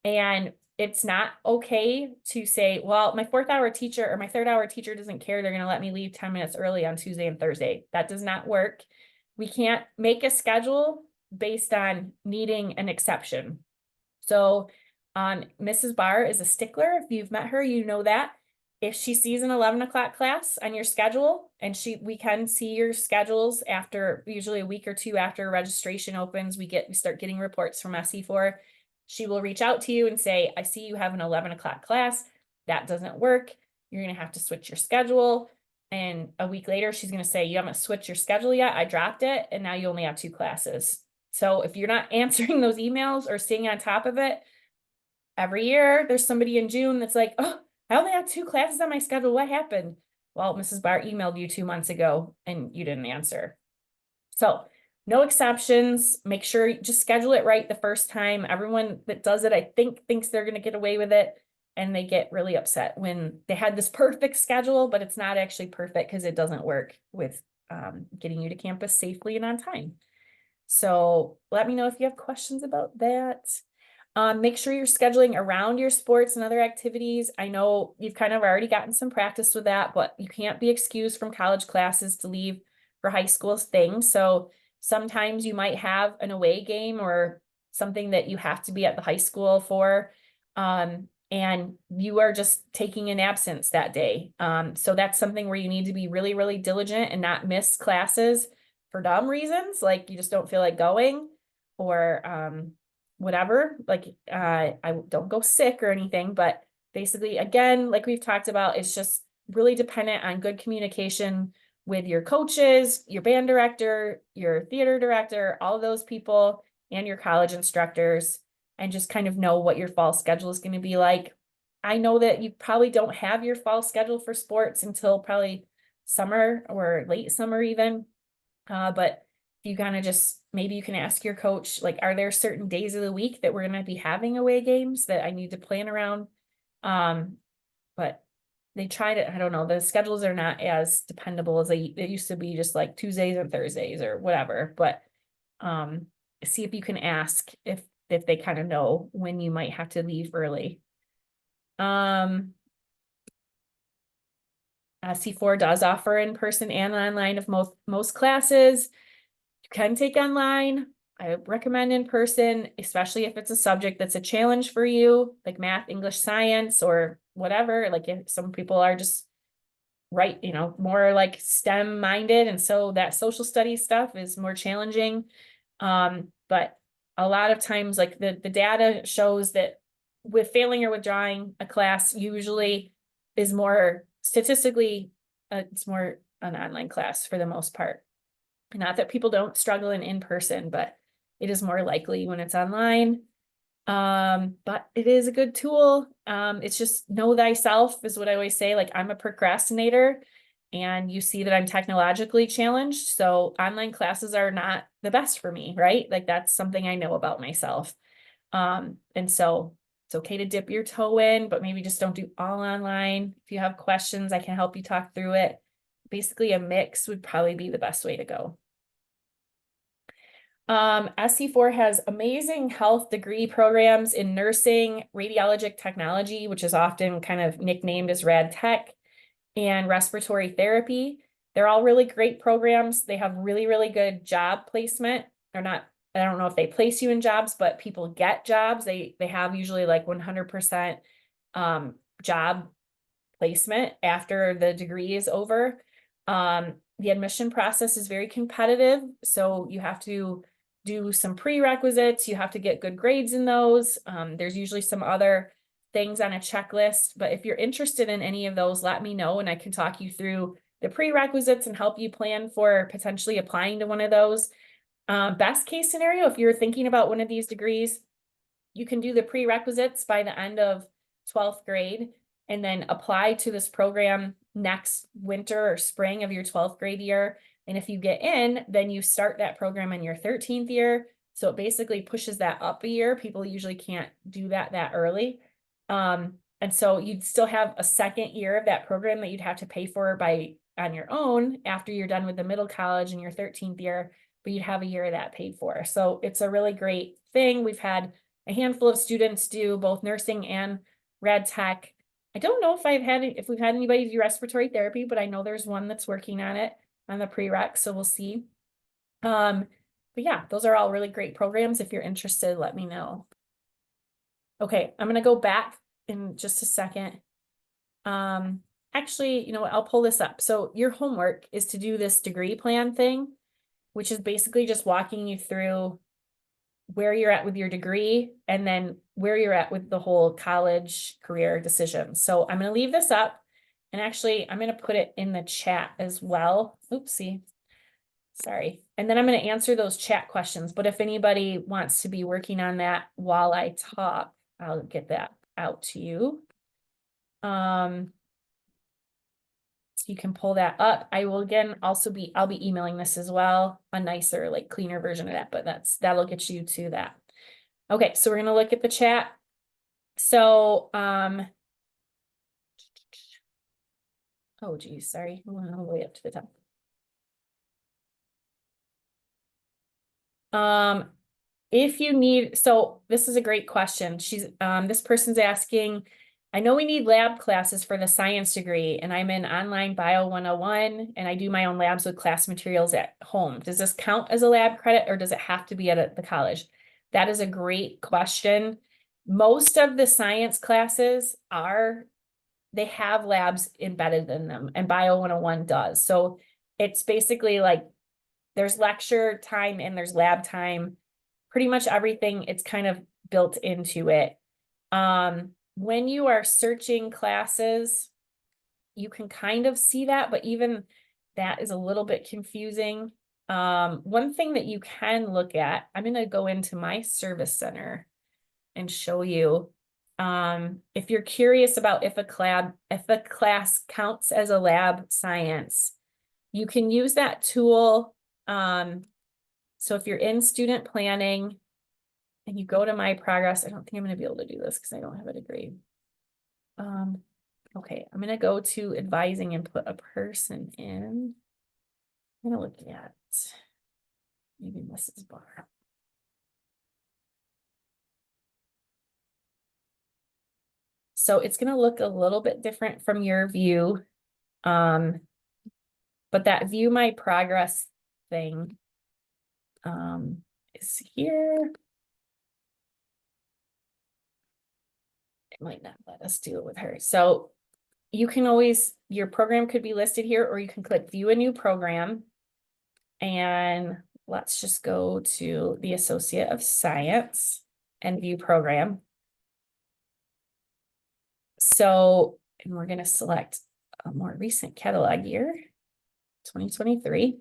And it's not okay to say, well, my 4th hour teacher or my 3rd hour teacher doesn't care, they're going to let me leave 10 minutes early on Tuesday and Thursday. That does not work. We can't make a schedule based on needing an exception. So Mrs. Barr is a stickler. If you've met her, you know that. if she sees an 11 o'clock class on your schedule, and we can see your schedules after usually a week or two after registration opens, we start getting reports from SC4. She will reach out to you and say, I see you have an 11 o'clock class. That doesn't work. You're going to have to switch your schedule. And a week later, she's going to say, you haven't switched your schedule yet. I dropped it. And now you only have 2 classes. So if you're not answering those emails or staying on top of it, every year there's somebody in June that's like, oh, I only have 2 classes on my schedule. What happened? Well, Mrs. Barr emailed you 2 months ago and you didn't answer. So no exceptions. Make sure you just schedule it right the first time. Everyone that does it, I think, thinks they're going to get away with it. And they get really upset when they had this perfect schedule, but it's not actually perfect because it doesn't work with getting you to campus safely and on time. So let me know if you have questions about that. Make sure you're scheduling around your sports and other activities. I know you've kind of already gotten some practice with that, but you can't be excused from college classes to leave for high school things. So sometimes you might have an away game or something that you have to be at the high school for. And you are just taking an absence that day. So that's something where you need to be really, really diligent and not miss classes for dumb reasons, like you just don't feel like going or whatever. Like I don't go sick or anything, but basically, again, like we've talked about, it's just really dependent on good communication with your coaches, your band director, your theater director, all of those people, and your college instructors, and just kind of know what your fall schedule is going to be like. I know that you probably don't have your fall schedule for sports until probably summer or late summer even. But you kind of just, maybe you can ask your coach, like, are there certain days of the week that we're going to be having away games that I need to plan around? But they try to, I don't know, the schedules are not as dependable as it used to be, just like Tuesdays and Thursdays or whatever. But see if you can ask if they kind of know when you might have to leave early. C4 does offer in-person and online of most classes. You can take online. I recommend in person, especially if it's a subject that's a challenge for you, like math, English, science, or whatever. Like if some people are just more like STEM minded. And so that social studies stuff is more challenging. But a lot of times, like the data shows that with failing or withdrawing a class usually is more statistically, it's more an online class for the most part. Not that people don't struggle in person, but it is more likely when it's online. But it is a good tool. It's just know thyself is what I always say. Like, I'm a procrastinator and you see that I'm technologically challenged. So online classes are not the best for me, right? Like, that's something I know about myself. And so it's okay to dip your toe in, but maybe just don't do all online. If you have questions, I can help you talk through it. Basically, a mix would probably be the best way to go. SC4 has amazing health degree programs in nursing, radiologic technology, which is often kind of nicknamed as rad tech, and respiratory therapy. They're all really great programs. They have really, really good job placement. They're not, I don't know if they place you in jobs, but people get jobs. They have usually like 100% job placement after the degree is over. The admission process is very competitive, so you have to do some prerequisites. You have to get good grades in those. There's usually some other things on a checklist, but if you're interested in any of those, let me know and I can talk you through the prerequisites and help you plan for potentially applying to one of those. Best case scenario, if you're thinking about one of these degrees, you can do the prerequisites by the end of 12th grade and then apply to this program next winter or spring of your 12th grade year. And if you get in, then you start that program in your 13th year. So it basically pushes that up a year. People usually can't do that early. And so you'd still have a second year of that program that you'd have to pay for on your own after you're done with the middle college in your 13th year, but you'd have a year of that paid for. So it's a really great thing. We've had a handful of students do both nursing and rad tech. I don't know if we've had anybody do respiratory therapy, but I know there's one that's working on it on the prereq, so we'll see. But yeah, those are all really great programs. If you're interested, let me know. Okay, I'm gonna go back in just a second. actually, you know what, I'll pull this up. So your homework is to do this degree plan thing, which is basically just walking you through where you're at with your degree and then where you're at with the whole college career decision. So I'm going to leave this up, and actually I'm going to put it in the chat as well. Oopsie. Sorry. And then I'm going to answer those chat questions. But if anybody wants to be working on that while I talk, I'll get that out to you. So you can pull that up. I will again also I'll be emailing this as well, a nicer, like cleaner version of that, but that'll get you to that. Okay, so we're gonna look at the chat. So oh geez, sorry, I went all the way up to the top. If you need, so this is a great question. This person's asking, I know we need lab classes for the science degree, and I'm in online bio 101, and I do my own labs with class materials at home. Does this count as a lab credit, or does it have to be at the college? That is a great question. Most of the science classes they have labs embedded in them, and bio 101 does. So it's basically like there's lecture time and there's lab time. Pretty much everything, it's kind of built into it. When you are searching classes, you can kind of see that, but even that is a little bit confusing. One thing that you can look at, I'm going to go into my service center and show you. If you're curious about if a class counts as a lab science, you can use that tool. So if you're in student planning and you go to my progress, I don't think I'm going to be able to do this because I don't have a degree. Okay, I'm going to go to advising and put a person in. I'm going to look at maybe Mrs. Barr. So it's going to look a little bit different from your view. But that view my progress thing is here. It might not let us do it with her. So you can always, your program could be listed here, or you can click view a new program. And let's just go to the Associate of Science and view program. So, and we're going to select a more recent catalog year, 2023.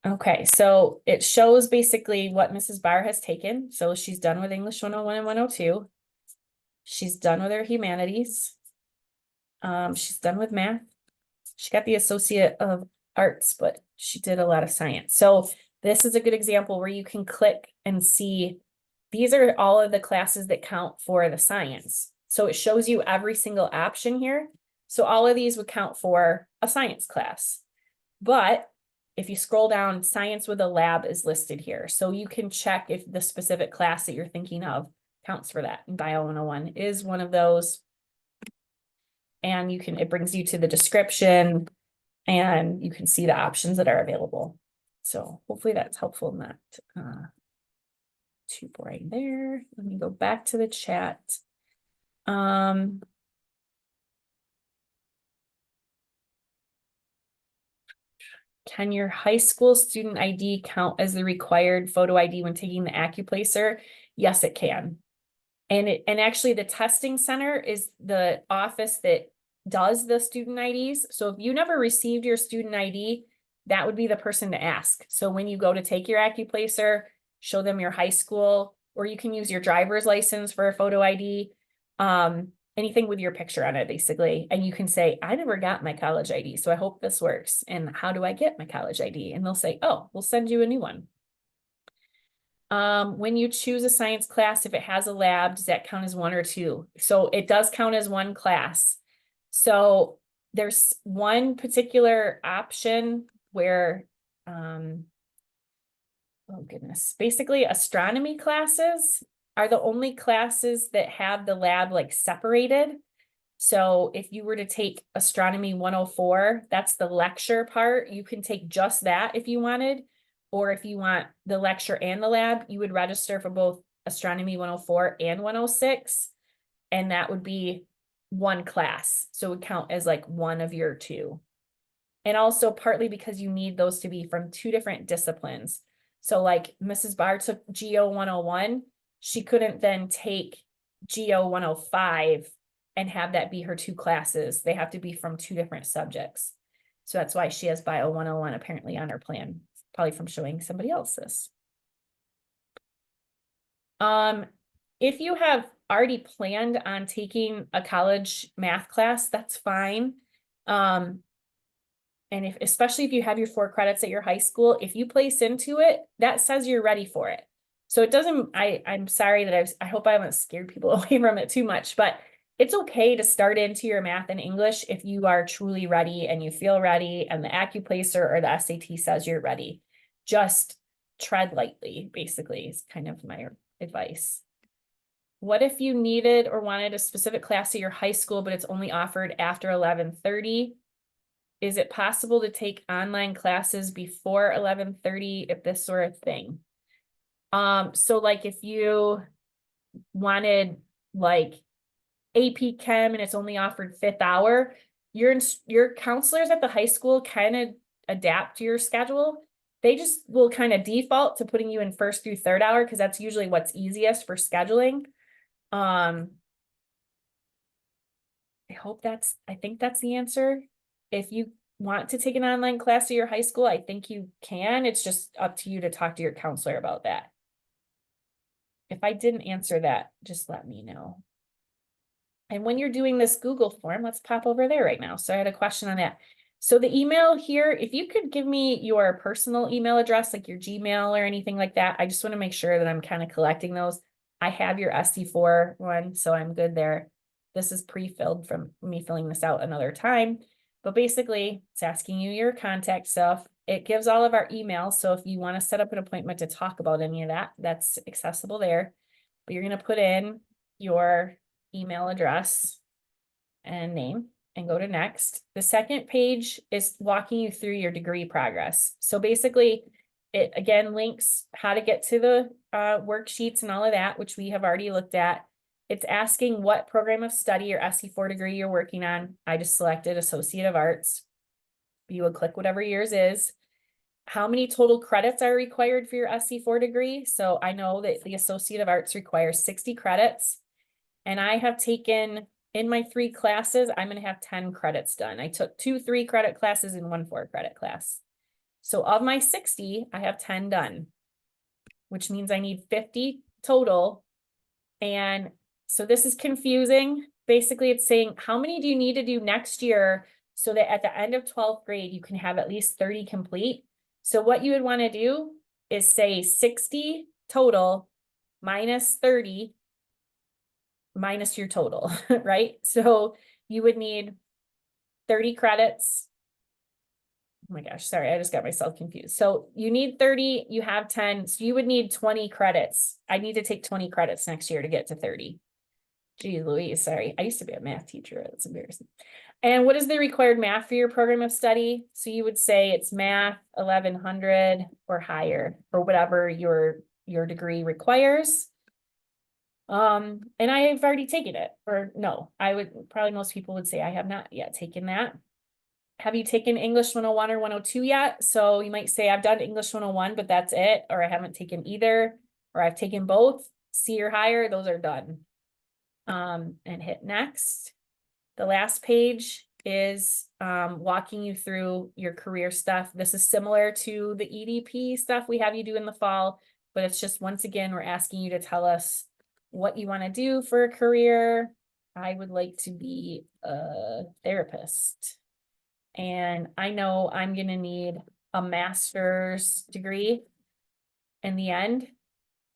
Okay, so it shows basically what Mrs. Barr has taken. So she's done with English 101 and 102. She's done with her humanities. She's done with math. She got the Associate of Arts, but she did a lot of science. So this is a good example where you can click and see these are all of the classes that count for the science. So it shows you every single option here. So all of these would count for a science class. But if you scroll down, science with a lab is listed here. So you can check if the specific class that you're thinking of counts for that. And Bio 101 is one of those. And it brings you to the description and you can see the options that are available. So hopefully that's helpful, not too boring there. Let me go back to the chat. Can your high school student ID count as the required photo ID when taking the AccuPlacer? Yes, it can. And actually the testing center is the office that does the student IDs. So if you never received your student ID, that would be the person to ask. So when you go to take your AccuPlacer, show them your high school, or you can use your driver's license for a photo ID, anything with your picture on it, basically. And you can say, I never got my college ID, so I hope this works. And how do I get my college ID? And they'll say, oh, we'll send you a new one. When you choose a science class, if it has a lab, does that count as one or two? So it does count as one class. So there's one particular option where, oh goodness, basically astronomy classes are the only classes that have the lab like separated. So if you were to take astronomy 104, that's the lecture part. You can take just that if you wanted. Or if you want the lecture and the lab, you would register for both astronomy 104 and 106. And that would be one class. So it would count as like one of your two. And also partly because you need those to be from two different disciplines. So like Mrs. Barr took GO 101, she couldn't then take GO 105 and have that be her two classes. They have to be from two different subjects. So that's why she has Bio 101 apparently on her plan, probably from showing somebody else this. If you have already planned on taking a college math class, that's fine. And especially if you have your 4 credits at your high school, if you place into it, that says you're ready for it. So it doesn't, I'm sorry that I hope I haven't scared people away from it too much, but it's okay to start into your math and English if you are truly ready and you feel ready and the AccuPlacer or the SAT says you're ready. Just tread lightly, basically, is kind of my advice. What if you needed or wanted a specific class at your high school, but it's only offered after 11:30? Is it possible to take online classes before 11:30 if this sort of thing? So like if you wanted like AP Chem and it's only offered 5th hour, your counselors at the high school kind of adapt to your schedule. They just will kind of default to putting you in 1st through 3rd hour because that's usually what's easiest for scheduling. I think that's the answer. If you want to take an online class at your high school, I think you can. It's just up to you to talk to your counselor about that. If I didn't answer that, just let me know. And when you're doing this Google form, let's pop over there right now. So I had a question on that. So the email here, if you could give me your personal email address, like your Gmail or anything like that, I just want to make sure that I'm kind of collecting those. I have your SC4 one, so I'm good there. This is pre-filled from me filling this out another time. But basically, it's asking you your contact stuff. It gives all of our emails. So if you want to set up an appointment to talk about any of that, that's accessible there. But you're going to put in your email address and name and go to next. The second page is walking you through your degree progress. So basically, it again links how to get to the worksheets and all of that, which we have already looked at. It's asking what program of study or SC4 degree you're working on. I just selected Associate of Arts. You would click whatever yours is. How many total credits are required for your SC4 degree? So I know that the Associate of Arts requires 60 credits. And I have taken, in my 3 classes, I'm going to have 10 credits done. I took 2 3-credit classes and 1 4-credit class. So of my 60, I have 10 done, which means I need 50 total. And so this is confusing. Basically, it's saying, how many do you need to do next year so that at the end of 12th grade, you can have at least 30 complete? So what you would want to do is say 60 total minus 30 minus your total, right? So you would need 30 credits. Oh my gosh, sorry, I just got myself confused. So you need 30, you have 10, so you would need 20 credits. I need to take 20 credits next year to get to 30. Geez Louise, sorry. I used to be a math teacher. That's embarrassing. And what is the required math for your program of study? So you would say it's math 1100 or higher, or whatever your degree requires. And I have already taken it, or no, probably most people would say I have not yet taken that. Have you taken English 101 or 102 yet? So you might say I've done English 101, but that's it, or I haven't taken either, or I've taken both, C or higher, those are done. And hit next. The last page is walking you through your career stuff. This is similar to the EDP stuff we have you do in the fall, but it's just, once again, we're asking you to tell us what you want to do for a career. I would like to be a therapist. And I know I'm going to need a master's degree in the end.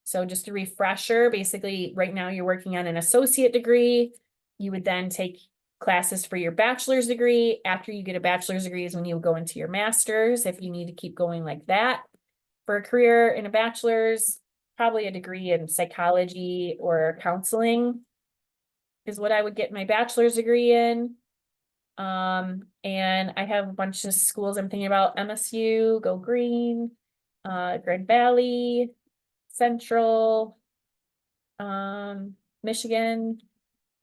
So just a refresher, basically right now you're working on an associate degree. You would then take classes for your bachelor's degree. After you get a bachelor's degree is when you go into your master's, if you need to keep going like that. For a career in a bachelor's, probably a degree in psychology or counseling is what I would get my bachelor's degree in. And I have a bunch of schools I'm thinking about: MSU, Go Green, Grand Valley, Central, Michigan,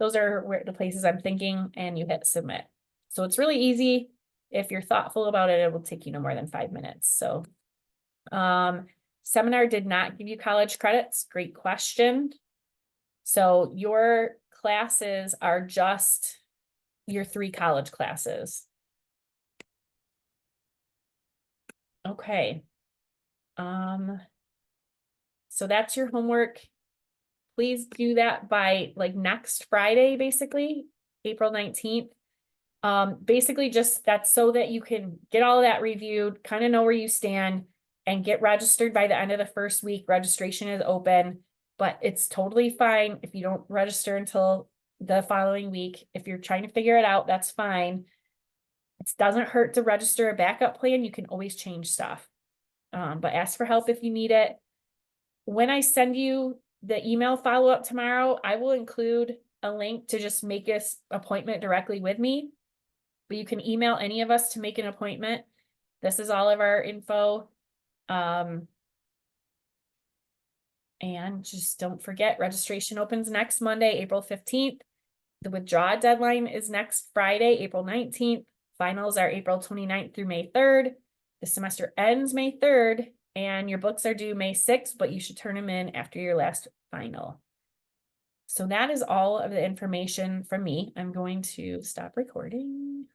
those are where the places I'm thinking, and you hit submit. So it's really easy. If you're thoughtful about it, it will take you no more than 5 minutes. So, seminar did not give you college credits. Great question. So your classes are just your 3 college classes. Okay. So that's your homework. Please do that by like next Friday, basically, April 19th. Basically just that's so that you can get all of that reviewed, kind of know where you stand, and get registered by the end of the first week. Registration is open, but it's totally fine if you don't register until the following week. If you're trying to figure it out, that's fine. It doesn't hurt to register a backup plan. You can always change stuff. But ask for help if you need it. When I send you the email follow-up tomorrow, I will include a link to just make this appointment directly with me. But you can email any of us to make an appointment. This is all of our info. And just don't forget, registration opens next Monday, April 15th. The withdraw deadline is next Friday, April 19th. Finals are April 29th through May 3rd. The semester ends May 3rd, and your books are due May 6th, but you should turn them in after your last final. So that is all of the information from me. I'm going to stop recording.